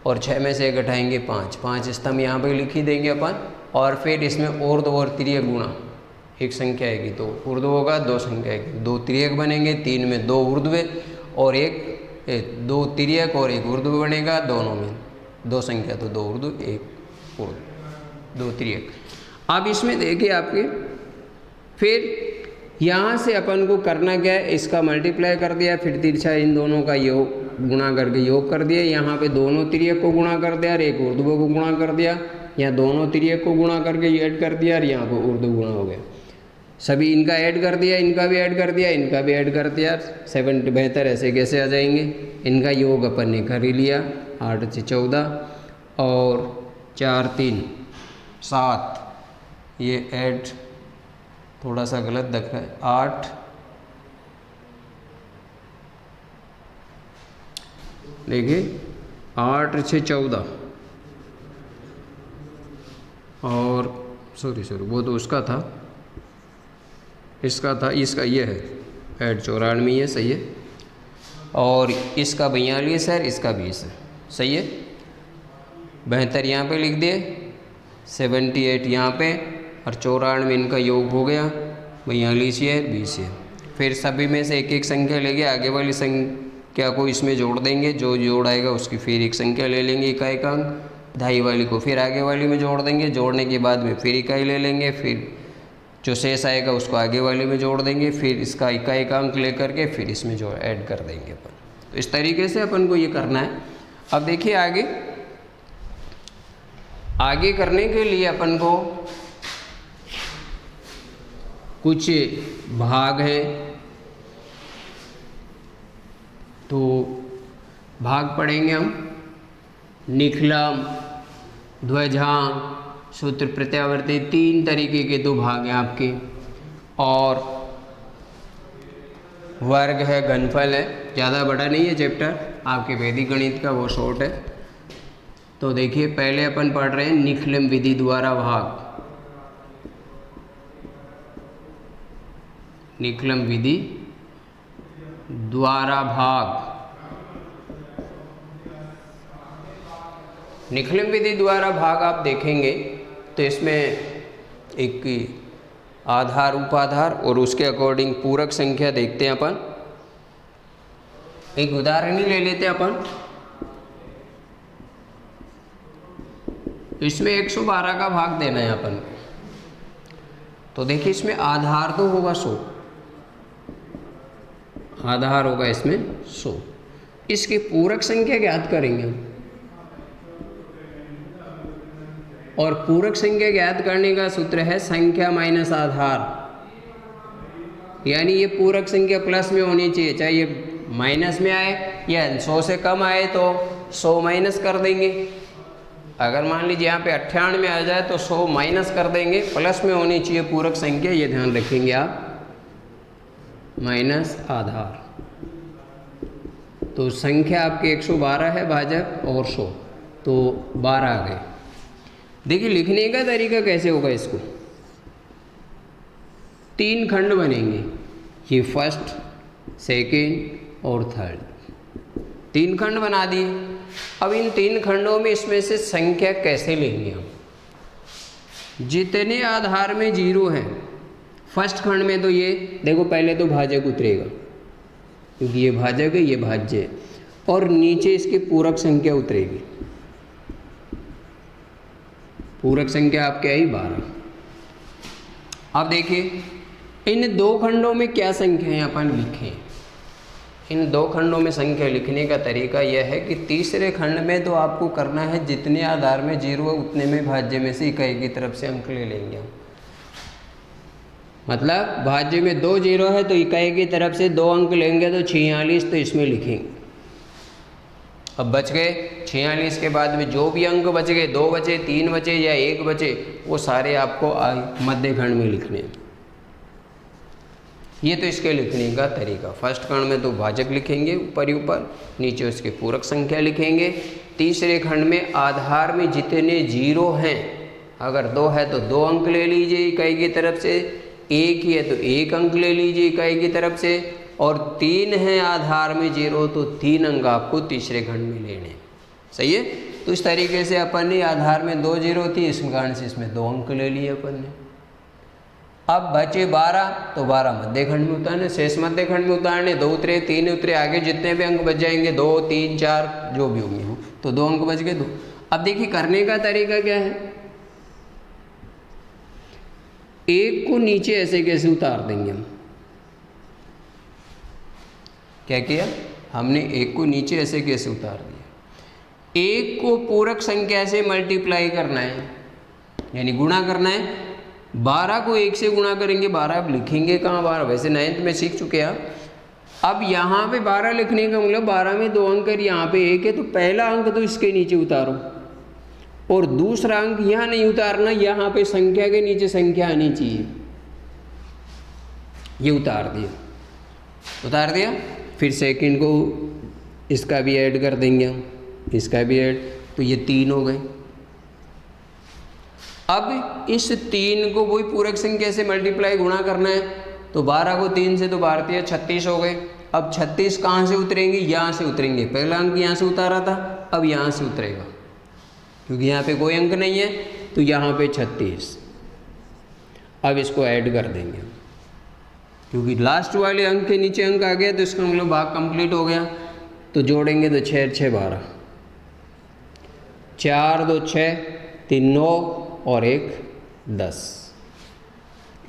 और 6 में से 1 घटाएंगे 5, 5 स्तंभ यहाँ पे लिख ही देंगे अपन। और फिर इसमें ऊर्ध्व और तिर्यक गुणा, एक संख्या आएगी तो ऊर्ध्व होगा, 2 संख्या आएगी, 2 तिर्यक बनेंगे, 3 में 2 ऊर्ध्व और 2 तिर्यक और 1 ऊर्ध्व बनेगा, दोनों में 2 संख्या तो 2 ऊर्ध्व 1 ऊर्ध्व 2 तिर्यक। अब इसमें देखिए आपके, फिर यहाँ से अपन को करना क्या है, इसका मल्टीप्लाई कर दिया, फिर तिरछा इन दोनों का योग गुणा करके योग कर दिया। यहाँ पे दोनों तिर्यक को गुणा कर दिया और 1 ऊर्ध्व को गुणा कर दिया, यहाँ दोनों तिर्यक को गुणा करके ऐड कर दिया, और यहाँ पर ऊर्ध्व गुणा हो गया। सभी इनका ऐड कर दिया, इनका भी ऐड कर दिया, इनका भी ऐड कर दिया, 72 ऐसे कैसे आ जाएंगे। इनका योग अपन ने कर ही लिया, 8 से 14 और 4 3 7, ये ऐड थोड़ा सा गलत दिख रहा है, 8 देखिए 8 से 14 और सॉरी वो तो उसका था, इसका था, इसका ये है ऐड 94 है, सही है, और इसका 42 है, इसका 20 है, सही है। 72 यहाँ पे लिख दिए, 78 यहाँ पे, और 94 इनका योग हो गया, 42 है 20 है। फिर सभी में से एक एक संख्या लेके आगे वाली संख्या को इसमें जोड़ देंगे, जो जोड़ आएगा उसकी फिर एक संख्या ले लेंगे इकाई का अंक, ढाई वाली को फिर आगे वाली में जोड़ देंगे, जोड़ने के बाद में फिर इकाई ले लेंगे, फिर जो शेष आएगा उसको आगे वाले में जोड़ देंगे, फिर इसका इकाई का अंक लेकर के फिर इसमें जो ऐड कर देंगे अपन। तो इस तरीके से अपन को ये करना है। अब देखिए आगे करने के लिए अपन को कुछ भाग है, तो भाग पढ़ेंगे हम। निखलम, ध्वजांक, सूत्र प्रत्यावर्ती, 3 तरीके के 2 भाग हैं आपके, और वर्ग है, घनफल है। ज़्यादा बड़ा नहीं है चैप्टर आपके वैदिक गणित का, वो शॉर्ट है। तो देखिए पहले अपन पढ़ रहे हैं निखलम विधि द्वारा भाग। निखलम विधि द्वारा भाग, निखलम विधि द्वारा भाग आप देखेंगे तो इसमें एक आधार, उपाधार और उसके अकॉर्डिंग पूरक संख्या देखते हैं अपन। एक उदाहरण ही ले लेते हैं अपन। इसमें 112 का भाग देना है अपन। तो देखिए इसमें आधार तो होगा 100, आधार होगा इसमें 100। इसकी पूरक संख्या ज्ञात करेंगे हम, और पूरक संख्या ज्ञात करने का सूत्र है संख्या माइनस आधार, यानी ये पूरक संख्या प्लस में होनी चाहिए, चाहे ये माइनस में आए या 100 से कम आए तो 100 माइनस कर देंगे। अगर मान लीजिए यहाँ पे 98 आ जाए तो 100 माइनस कर देंगे, प्लस में होनी चाहिए पूरक संख्या, ये ध्यान रखेंगे आप, माइनस आधार। तो संख्या आपके 112 है भाजक और 100, तो 12 आ गए। देखिए लिखने का तरीका कैसे होगा, इसको 3 खंड बनेंगे, ये फर्स्ट, सेकेंड और थर्ड, 3 खंड बना दिए। अब इन 3 खंडों में इसमें से संख्या कैसे लेंगे हम, जितने आधार में 0 हैं फर्स्ट खंड में, तो ये देखो पहले तो भाजक उतरेगा क्योंकि ये भाजक है, ये भाज्य है, और नीचे इसकी पूरक संख्या उतरेगी। पूरक संख्या आपके आई 12। अब देखिए इन 2 खंडों में क्या संख्या है अपन लिखें। इन 2 खंडों में संख्या लिखने का तरीका यह है कि तीसरे खंड में तो आपको करना है जितने आधार में 0 है उतने में भाज्य में से इकाई की तरफ से अंक ले लेंगे हम। मतलब भाज्य में 2 0 है तो इकाई की तरफ से 2 अंक लेंगे, तो 46, तो इसमें लिखेंगे। अब बच गए 46 के बाद में जो भी अंक बच गए, 2 बचे, 3 बचे या 1 बचे, वो सारे आपको मध्य खंड में लिखने हैं। ये तो इसके लिखने का तरीका। फर्स्ट खंड में तो भाजक लिखेंगे ऊपर ही ऊपर, नीचे उसके पूरक संख्या लिखेंगे। तीसरे खंड में आधार में जितने 0 हैं, अगर 2 है तो 2 अंक ले लीजिए इकाई की तरफ से, 1 ही है तो 1 अंक ले लीजिए इकाई की तरफ से, और 3 है आधार में 0 तो 3 अंक आपको तीसरे खंड में लेने। सही है। तो इस तरीके से अपन ने आधार में 2 0 थी, इस कारण से इसमें 2 अंक ले लिए अपन ने। अब बचे 12, तो 12 मध्य खंड में उतारने, शेष मध्य खंड में उतारने, 2 उतरे 3 उतरे, आगे जितने भी अंक बच जाएंगे 2 3 4 जो भी होंगे हो, तो 2 अंक बच गए 2। अब देखिए करने का तरीका क्या है, 1 को नीचे ऐसे कैसे उतार देंगे हम। क्या किया हमने, 1 को नीचे ऐसे कैसे उतार दिया। 1 को पूरक संख्या से मल्टीप्लाई करना है, यानी गुणा करना है। 12 को 1 से गुणा करेंगे, 12 अब लिखेंगे कहाँ 12, वैसे 9th में सीख चुके हैं। अब यहाँ पे 12 लिखने का मतलब 12 में 2 अंक है, यहाँ पे 1 है, तो पहला अंक तो इसके नीचे उतारो, और दूसरा अंक यहाँ नहीं उतारना, यहाँ पे संख्या के नीचे संख्या आनी चाहिए। ये उतार दिया, उतार दिया। फिर सेकंड को इसका भी ऐड कर देंगे हम, इसका भी ऐड, तो ये 3 हो गए। अब इस 3 को वही पूरक संख्या से मल्टीप्लाई गुणा करना है, तो 12 को 3 से तो 12 36 हो गए। अब 36 कहाँ से उतरेंगे, यहाँ से उतरेंगे। पहला अंक यहाँ से उतारा था, अब यहाँ से उतरेगा, क्योंकि यहाँ पे कोई अंक नहीं है, तो यहाँ पे 36। अब इसको ऐड कर देंगे, क्योंकि लास्ट वाले अंक के नीचे अंक आ गया, तो इसका मतलब भाग कंप्लीट हो गया। तो जोड़ेंगे तो 6 6 12, 4 2 6, 3 9 और 1 10।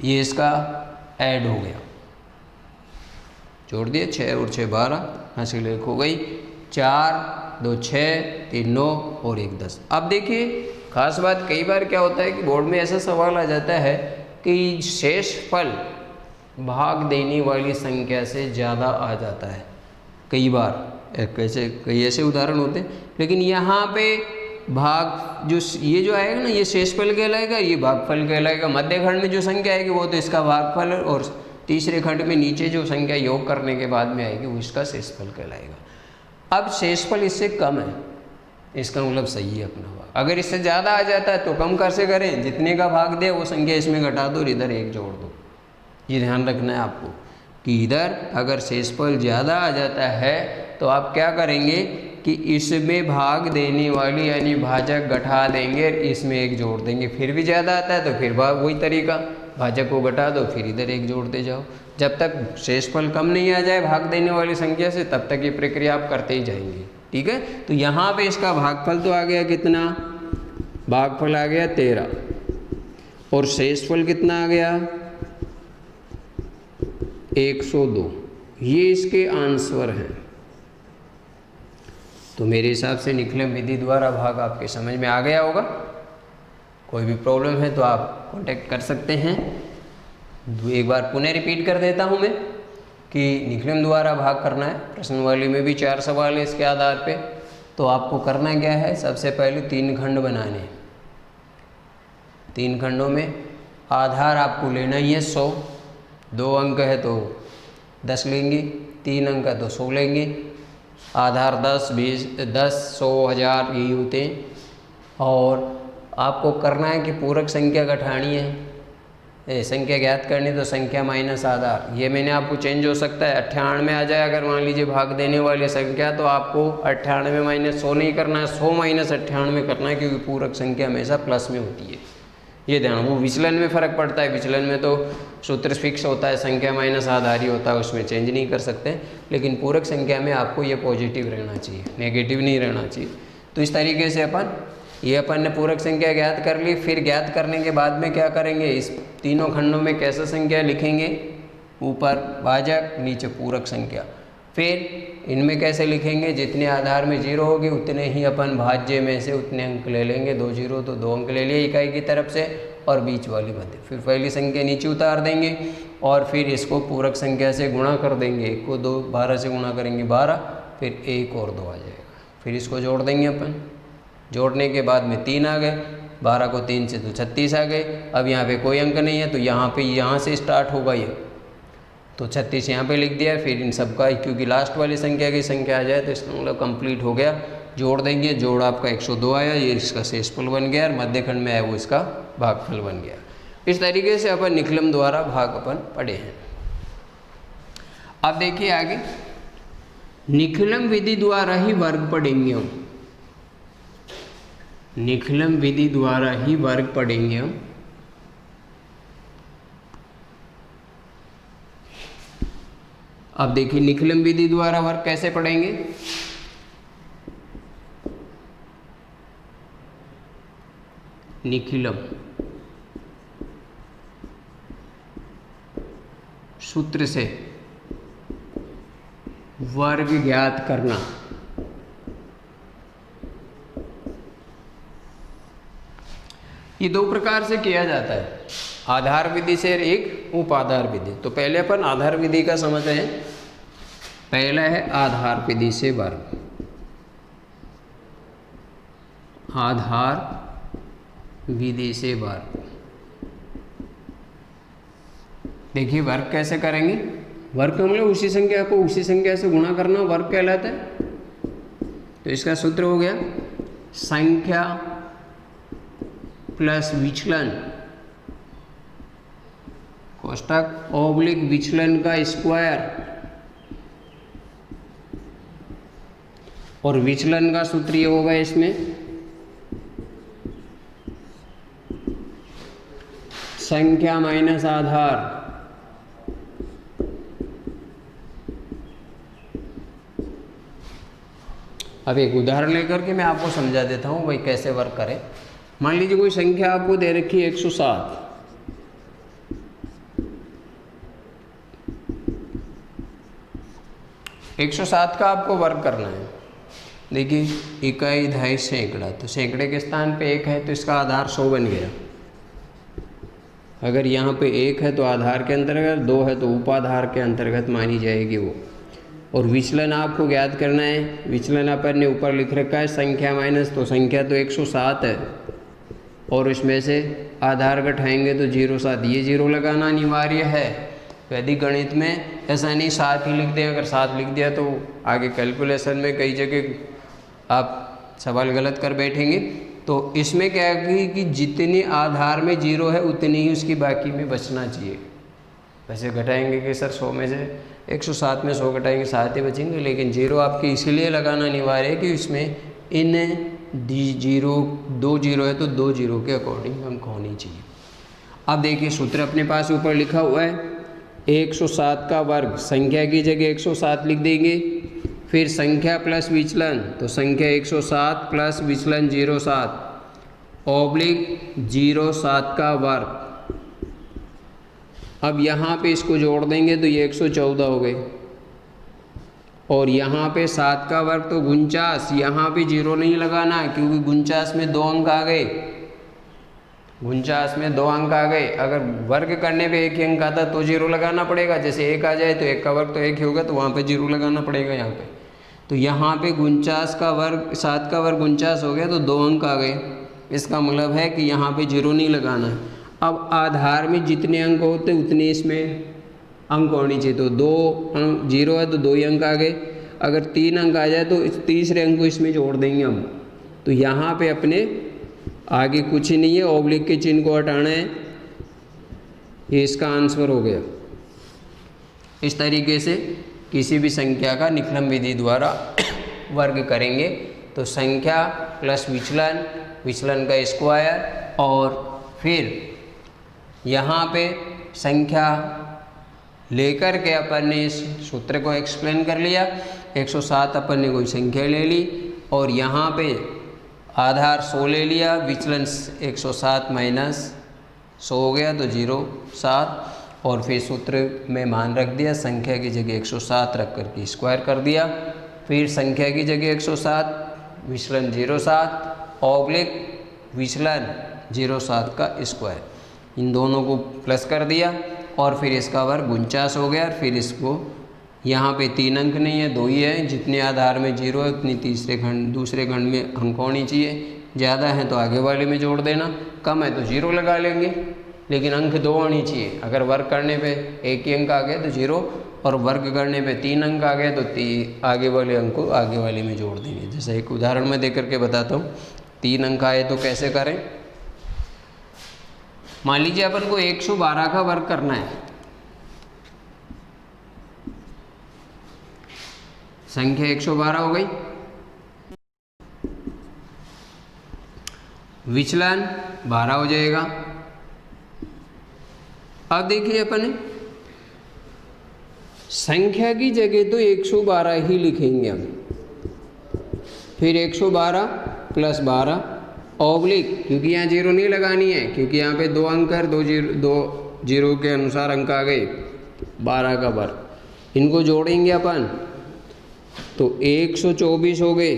ये इसका ऐड हो गया, जोड़ दिए 6 और 6 12, हासिल 1 हो गई। 4 2 6 3 9 और 1 10। अब देखिए खास बात, कई बार क्या होता है कि बोर्ड में ऐसा सवाल आ जाता है कि शेष फल भाग देने वाली संख्या से ज़्यादा आ जाता है। कई बार कैसे कई ऐसे उदाहरण होते हैं, लेकिन यहाँ पे भाग जो ये जो आएगा ना, ये शेषफल कहलाएगा, ये भागफल कहलाएगा। मध्य खंड में जो संख्या आएगी वो तो इसका भागफल, और तीसरे खंड में नीचे जो संख्या योग करने के बाद में आएगी वो इसका शेषफल कहलाएगा। अब शेषफल इससे कम है, इसका मतलब सही है अपना भाग। अगर इससे ज़्यादा आ जाता है तो कम कैसे करें, जितने का भाग दे वो संख्या इसमें घटा दो और इधर 1 जोड़ दो। ये ध्यान रखना है आपको कि इधर अगर शेषफल ज़्यादा आ जाता है तो आप क्या करेंगे कि इसमें भाग देने वाली यानी भाजक घटा देंगे, इसमें 1 जोड़ देंगे। फिर भी ज़्यादा आता है तो फिर वही तरीका, भाजक को घटा दो फिर इधर 1 जोड़ते जाओ। जब तक शेषफल कम नहीं आ जाए भाग देने वाली संख्या से, तब तक ये प्रक्रिया आप करते ही जाएंगे। ठीक है। तो यहाँ पे इसका भागफल तो आ गया कितना, भागफल आ गया 13, और शेषफल कितना आ गया 102। ये इसके आंसर हैं। तो मेरे हिसाब से निखिलम विधि द्वारा भाग आपके समझ में आ गया होगा। कोई भी प्रॉब्लम है तो आप कांटेक्ट कर सकते हैं। एक बार पुनः रिपीट कर देता हूं मैं कि निखिलम द्वारा भाग करना है। प्रश्नवाली में भी 4 सवाल है इसके आधार पे। तो आपको करना क्या है, सबसे पहले 3 खंड बनाने हैं। 3 खंडों में आधार आपको लेना ही है 100। 2 अंक है तो 10 लेंगे, 3 अंक है तो 100 लेंगे। आधार 10, 20, 10, 100, 1000 यही होते हैं। और आपको करना है कि पूरक संख्या घटानी है, संख्या ज्ञात करनी, तो संख्या माइनस आधार। ये मैंने आपको चेंज हो सकता है 98 आ जाए अगर मान लीजिए भाग देने वाली संख्या, तो आपको 98 माइनस 100 नहीं करना है, 100 माइनस 98 करना है, क्योंकि पूरक संख्या हमेशा प्लस में होती है। ये ध्यान, वो विचलन में फ़र्क पड़ता है। विचलन में तो सूत्र फिक्स होता है, संख्या माइनस आधार ही होता है, उसमें चेंज नहीं कर सकते। लेकिन पूरक संख्या में आपको ये पॉजिटिव रहना चाहिए, नेगेटिव नहीं रहना चाहिए। तो इस तरीके से अपन ने पूरक संख्या ज्ञात कर ली। फिर ज्ञात करने के बाद में क्या करेंगे, इस तीनों खंडों में कैसे संख्या लिखेंगे, ऊपर भाजक नीचे पूरक संख्या। फिर इनमें कैसे लिखेंगे, जितने आधार में 0 होगी उतने ही अपन भाज्य में से उतने अंक ले लेंगे। 2 0 तो 2 अंक ले लिए इकाई की तरफ से, और बीच वाली मध्य। फिर पहली संख्या नीचे उतार देंगे और फिर इसको पूरक संख्या से गुणा कर देंगे। 1 को 12 से गुणा करेंगे 12, फिर 1 और 2 आ जाएगा। फिर इसको जोड़ देंगे अपन। जोड़ने के बाद में 3 आ गए, 12 को 3 से तो 36 आ गए। अब यहाँ पे कोई अंक नहीं है तो यहाँ से स्टार्ट होगा ये, तो 36 यहाँ पे लिख दिया। फिर इन सब का, क्योंकि लास्ट वाली संख्या की संख्या आ जाए तो इसका मतलब कंप्लीट हो गया। जोड़ देंगे, जोड़ आपका 102 आया, ये इसका शेषफल बन गया, और मध्यखंड में आया वो इसका भागफल बन गया। इस तरीके से अपन निखिलम द्वारा भाग अपन पढ़े हैं। अब देखिए आगे, निखिलम विधि द्वारा ही वर्ग पढ़ेंगे हम। निखिलम विधि द्वारा ही वर्ग पढ़ेंगे हम। अब देखिए निखिलम विधि द्वारा वर्ग कैसे पढ़ेंगे। निखिलम सूत्र से वर्ग ज्ञात करना। ये 2 प्रकार से किया जाता है, आधार विधि से, एक उपाधार विधि। तो पहले अपन आधार विधि का समझते हैं। पहला है आधार विधि से वर्ग। आधार विधि से वर्ग। देखिए वर्ग कैसे करेंगे। वर्ग हम लोग उसी संख्या को उसी संख्या से गुणा करना वर्ग कहलाता है। तो इसका सूत्र हो गया संख्या प्लस विचलन कोष्ठक ओब्लिक विचलन का स्क्वायर, और विचलन का सूत्र ये होगा इसमें संख्या माइनस आधार। अब एक उदाहरण लेकर के मैं आपको समझा देता हूँ भाई कैसे वर्क करें। मान लीजिए कोई संख्या आपको दे रखी है 107। एक 107 का आपको वर्क करना है। देखिए इकाई, दहाई, सैकड़ा, तो सैकड़े के स्थान पे 1 है तो इसका आधार 100 बन गया। अगर यहाँ पे 1 है तो आधार के अंतर्गत, 2 है तो उपाधार के अंतर्गत मानी जाएगी वो। और विचलन आपको ज्ञात करना है। विचलन अपन ने ऊपर लिख रखा है संख्या माइनस, तो संख्या तो 107 है और इसमें से आधार घटाएंगे तो 07, ये 0 लगाना अनिवार्य है। वैदिक गणित में ऐसा नहीं 7 ही लिख दें। अगर 7 लिख दिया तो आगे कैलकुलेशन में कई जगह आप सवाल गलत कर बैठेंगे। तो इसमें क्या है कि जितने आधार में 0 है उतनी ही उसकी बाकी में बचना चाहिए। वैसे घटाएंगे कि सर 100 में से 107 में 100 घटाएंगे 7 ही बचेंगे, लेकिन 0 आपकी इसीलिए लगाना अनिवार्य है कि इसमें इन 2 0 है तो 2 0 के अकॉर्डिंग अंक होनी चाहिए। अब देखिए सूत्र अपने पास ऊपर लिखा हुआ है 107 का वर्ग, संख्या की जगह 107 लिख देंगे। फिर संख्या प्लस विचलन, तो संख्या 107 प्लस विचलन 07, /07 का वर्ग। अब यहाँ पे इसको जोड़ देंगे तो ये 114 हो गए, और यहाँ पे 7 का वर्ग तो 49, यहाँ पे 0 नहीं लगाना क्योंकि 49 में 2 अंक आ गए, 49 में 2 अंक आ गए। अगर वर्ग करने पे एक ही अंक आता तो 0 लगाना पड़ेगा, जैसे 1 आ जाए तो 1 का वर्ग तो 1 ही होगा, तो वहाँ पे 0 लगाना पड़ेगा यहाँ पे। तो यहाँ पे 49 का वर्ग 7 का वर्ग 49 हो गया तो 2 अंक आ गए, इसका मतलब है कि यहाँ पे 0 नहीं लगाना है। अब आधार में जितने अंक होते उतने इसमें अंक होने चाहिए, तो 2 अंक 0 है तो 2 ही अंक आ गए। अगर 3 अंक आ जाए तो इस तीसरे अंक को इसमें जोड़ देंगे हम। तो यहाँ पे अपने आगे कुछ ही नहीं है, ऑब्लिक के चिन्ह को हटाना है, ये इसका आंसर हो गया। इस तरीके से किसी भी संख्या का निकलन विधि द्वारा वर्ग करेंगे तो संख्या प्लस विचलन, विचलन का स्क्वायर, और फिर यहाँ पे संख्या लेकर के अपन ने इस सूत्र को एक्सप्लेन कर लिया। 107 अपन ने कोई संख्या ले ली और यहाँ पे आधार 100 ले लिया, विचलन 107 माइनस 100 हो गया तो 0.7, और फिर सूत्र में मान रख दिया, संख्या की जगह 107 रख करके स्क्वायर कर दिया। फिर संख्या की जगह 107, विचलन 0.7 ऑब्लिक विचलन 0.7 का स्क्वायर, इन दोनों को प्लस कर दिया और फिर इसका वर्ग 49 हो गया। फिर इसको यहाँ पे 3 अंक नहीं है, 2 ही है, जितने आधार में 0 है उतनी दूसरे खंड में अंक होनी चाहिए। ज़्यादा है तो आगे वाले में जोड़ देना, कम है तो 0 लगा लेंगे, लेकिन अंक 2 होनी चाहिए। अगर वर्ग करने पे 1 ही अंक आ गया तो 0, और वर्ग करने पे 3 अंक आ गए तो आगे वाले अंक को आगे वाले में जोड़ देंगे। जैसे एक उदाहरण में दे करके बताता हूँ, 3 अंक आए तो कैसे करें। मान लीजिए अपन को 112 का वर्ग करना है, संख्या 112 हो गई, विचलन 12 हो जाएगा। अब देखिए अपन संख्या की जगह तो 112 ही लिखेंगे हम, फिर 112 प्लस 12 ऑब्लिक, क्योंकि यहाँ 0 नहीं लगानी है, क्योंकि यहाँ पे 2 अंक है, 2 0 के अनुसार अंक आ गए, 12 का वर्ग, इनको जोड़ेंगे अपन तो 124 हो गए,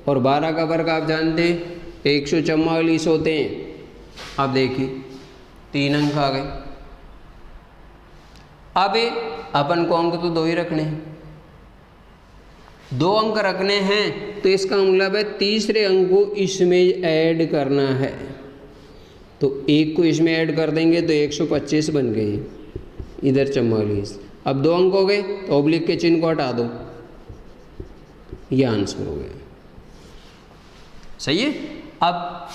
और 12 का वर्ग आप जानते हैं 144 होते हैं। अब देखिए 3 अंक आ गए। अब अपन को अंक तो 2 ही रखने हैं, 2 अंक रखने हैं, तो इसका मतलब है तीसरे अंक को इसमें ऐड करना है, तो 1 को इसमें ऐड कर देंगे तो 125 बन गए, इधर 44। अब 2 अंक हो गए तो ऑब्लिक के चिन्ह को हटा दो, ये आंसर हो गया। सही है। अब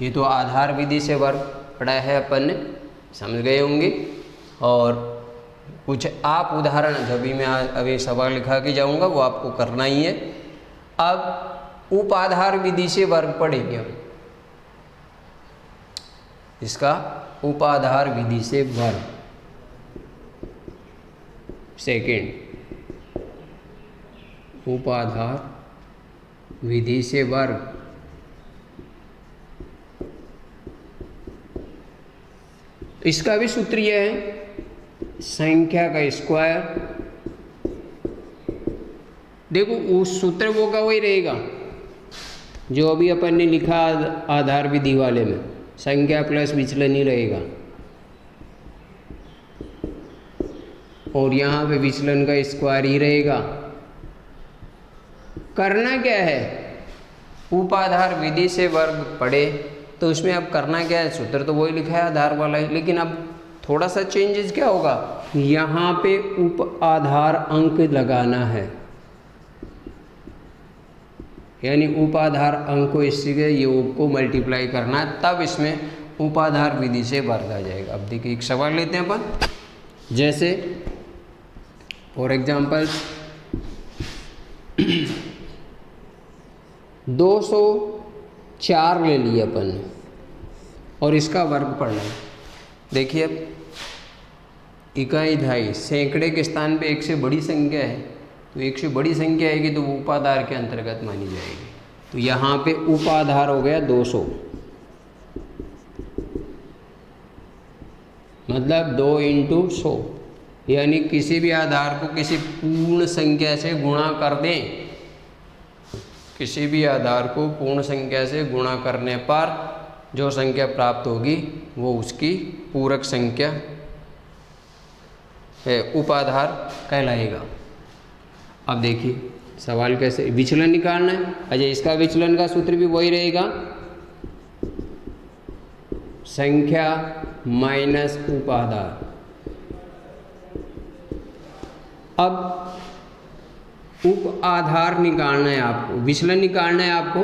ये तो आधार विधि से वर्ग पढ़ा है अपन ने, समझ गए होंगे। और कुछ आप उदाहरण जब भी मैं अभी सवाल लिखा के जाऊंगा वो आपको करना ही है। अब उपाधार विधि से वर्ग पढ़ेंगे हम, इसका उपाधार विधि से वर्ग। सेकंड, उपाधार विधि से वर्ग। इसका भी सूत्र यह है, संख्या का स्क्वायर। देखो उस सूत्र वो का वही रहेगा जो अभी अपन ने लिखा आधार विधि वाले में, संख्या प्लस विचलन ही रहेगा, और यहाँ पे विचलन का स्क्वायर ही रहेगा। करना क्या है, उपाधार विधि से वर्ग पढ़े तो उसमें अब करना क्या है, सूत्र तो वही लिखा है आधार वाला ही, लेकिन अब थोड़ा सा चेंजेस क्या होगा, यहाँ पे उप आधार अंक लगाना है, यानी उपाधार अंक को इससे योग को मल्टीप्लाई करना है, तब इसमें उपाधार विधि से वर्ग आ जाएगा। अब देखिए एक सवाल लेते हैं अपन, जैसे फॉर एग्जाम्पल 204 ले लिया अपन ने और इसका वर्ग पढ़ना है। देखिए अब इकाई दहाई सैकड़े के स्थान पे 1 से बड़ी संख्या है, तो 1 से बड़ी संख्या आएगी तो वो उपाधार के अंतर्गत मानी जाएगी। तो यहाँ पे उपाधार हो गया 200, मतलब 2 इंटू 100, यानी किसी भी आधार को किसी पूर्ण संख्या से गुणा कर दें। किसी भी आधार को पूर्ण संख्या से गुणा करने पर जो संख्या प्राप्त होगी वो उसकी पूरक संख्या है, उपाधार कहलाएगा। अब देखिए सवाल कैसे विचलन निकालना है। अच्छा, इसका विचलन का सूत्र भी वही रहेगा, संख्या माइनस उपाधार। अब उप आधार निकालना है आपको, विचलन निकालना है आपको।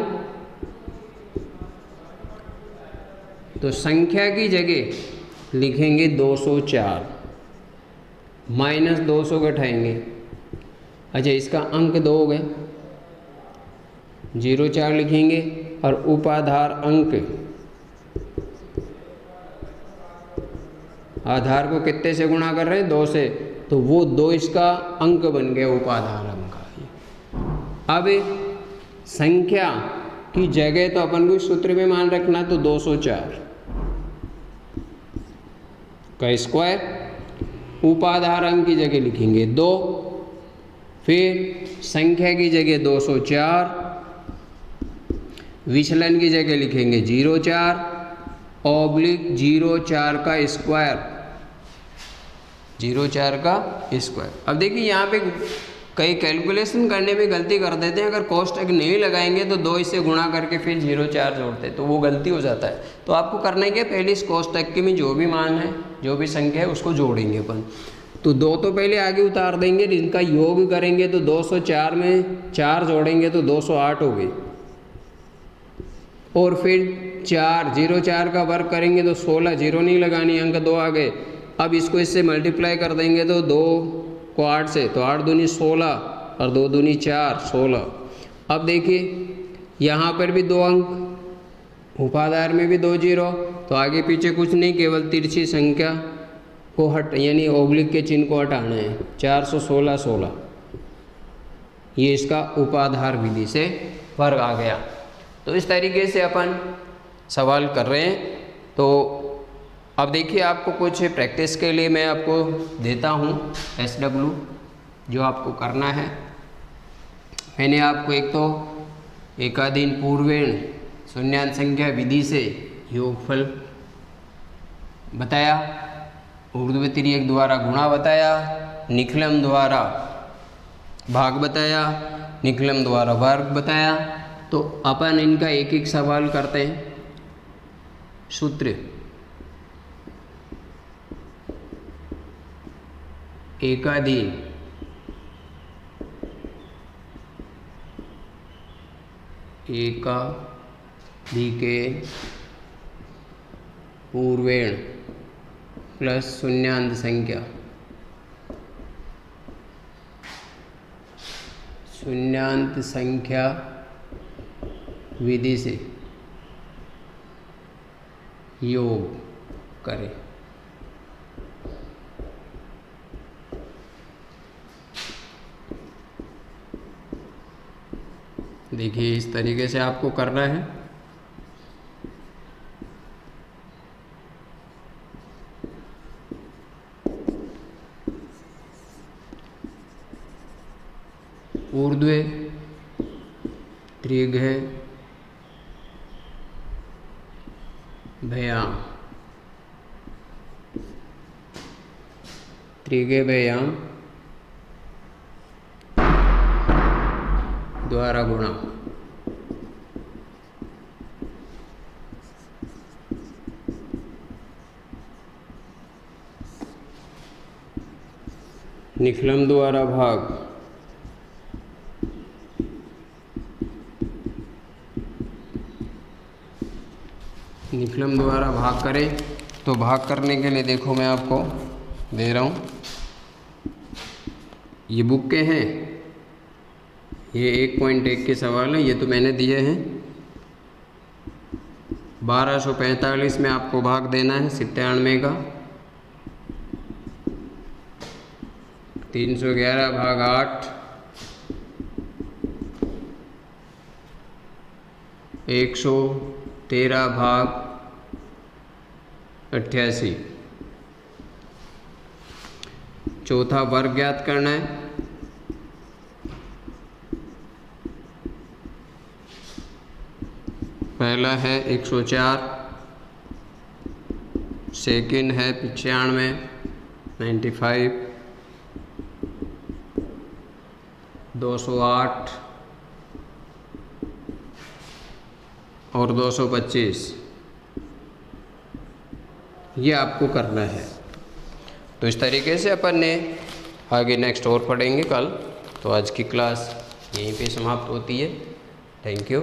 तो संख्या की जगह लिखेंगे 204, माइनस 200 घटाएंगे। अच्छा, इसका अंक 2 हो गए, 0,4 लिखेंगे और उपाधार अंक आधार को कितने से गुणा कर रहे हैं? 2 से, तो वो 2 इसका अंक बन गया, उपाधार अंक। अब संख्या की जगह तो अपन को सूत्र में मान रखना, तो 204 का स्क्वायर, उपाधार अंक की जगह लिखेंगे 2, फिर संख्या की जगह 204, विचलन की जगह लिखेंगे 0,4 ऑब्लिक 0,4 का स्क्वायर, 0,4 का स्क्वायर। अब देखिए यहाँ पे कई कैलकुलेशन करने में गलती कर देते हैं। अगर कोष्टक नहीं लगाएंगे तो 2 इससे गुणा करके फिर 0,4 जोड़ते हैं, तो वो गलती हो जाता है। तो आपको करना है कि पहले इस कोष्टक के में जो भी मान है, जो भी संख्या है, उसको जोड़ेंगे अपन। तो 2 तो पहले आगे उतार देंगे, जिनका योग करेंगे तो 204 में 4 जोड़ेंगे तो 208 हो गई, और फिर 0,4 का वर्ग करेंगे तो 16, 0 नहीं लगानी, अंक 2 आ गए। अब इसको इससे मल्टीप्लाई कर देंगे तो 2 को 8 से, तो 8 दूनी 16 और 2 दूनी 4, 16। अब देखिए यहाँ पर भी 2 अंक, उपाधार में भी 2 0, तो आगे पीछे कुछ नहीं, केवल तिरछी संख्या को यानी ओब्लिक के चिन्ह को हटाना है। 416, 16, ये इसका उपाधार विधि से वर्ग आ गया। तो इस तरीके से अपन सवाल कर रहे हैं। तो अब देखिए आपको कुछ प्रैक्टिस के लिए मैं आपको देता हूँ SW, जो आपको करना है। मैंने आपको एक तो एकाधीन पूर्वेण शून्यांश संख्या विधि से योगफल बताया, ऊर्ध्व तिर्यक द्वारा गुणा बताया, निखिलम द्वारा भाग बताया, निखिलम द्वारा वर्ग बताया। तो अपन इनका एक एक सवाल करते हैं। सूत्र एकाधीन एकाधिके पूर्वेण प्लस शून्यांश संख्या, शून्यांश संख्या विधि से योग करें। देखिए इस तरीके से आपको करना है। ऊर्ध्व त्रिघ्य व्यायाम, त्रिघ्य व्यायाम द्वारा गुणा। निखिलम द्वारा भाग, निखिलम द्वारा भाग करें। तो भाग करने के लिए देखो मैं आपको दे रहा हूँ, ये बुक के हैं, ये 1.1 के सवाल है, ये तो मैंने दिए हैं। 1245 में आपको भाग देना है 97 का, 311 भाग 8, 113 भाग 88, चौथा वर्ग ज्ञात करना है। पहला है 104, सेकंड है 95, 95, 208 और 225। ये आपको करना है। तो इस तरीके से अपन ने आगे नेक्स्ट और पढ़ेंगे कल। तो आज की क्लास यहीं पे समाप्त होती है। Thank you.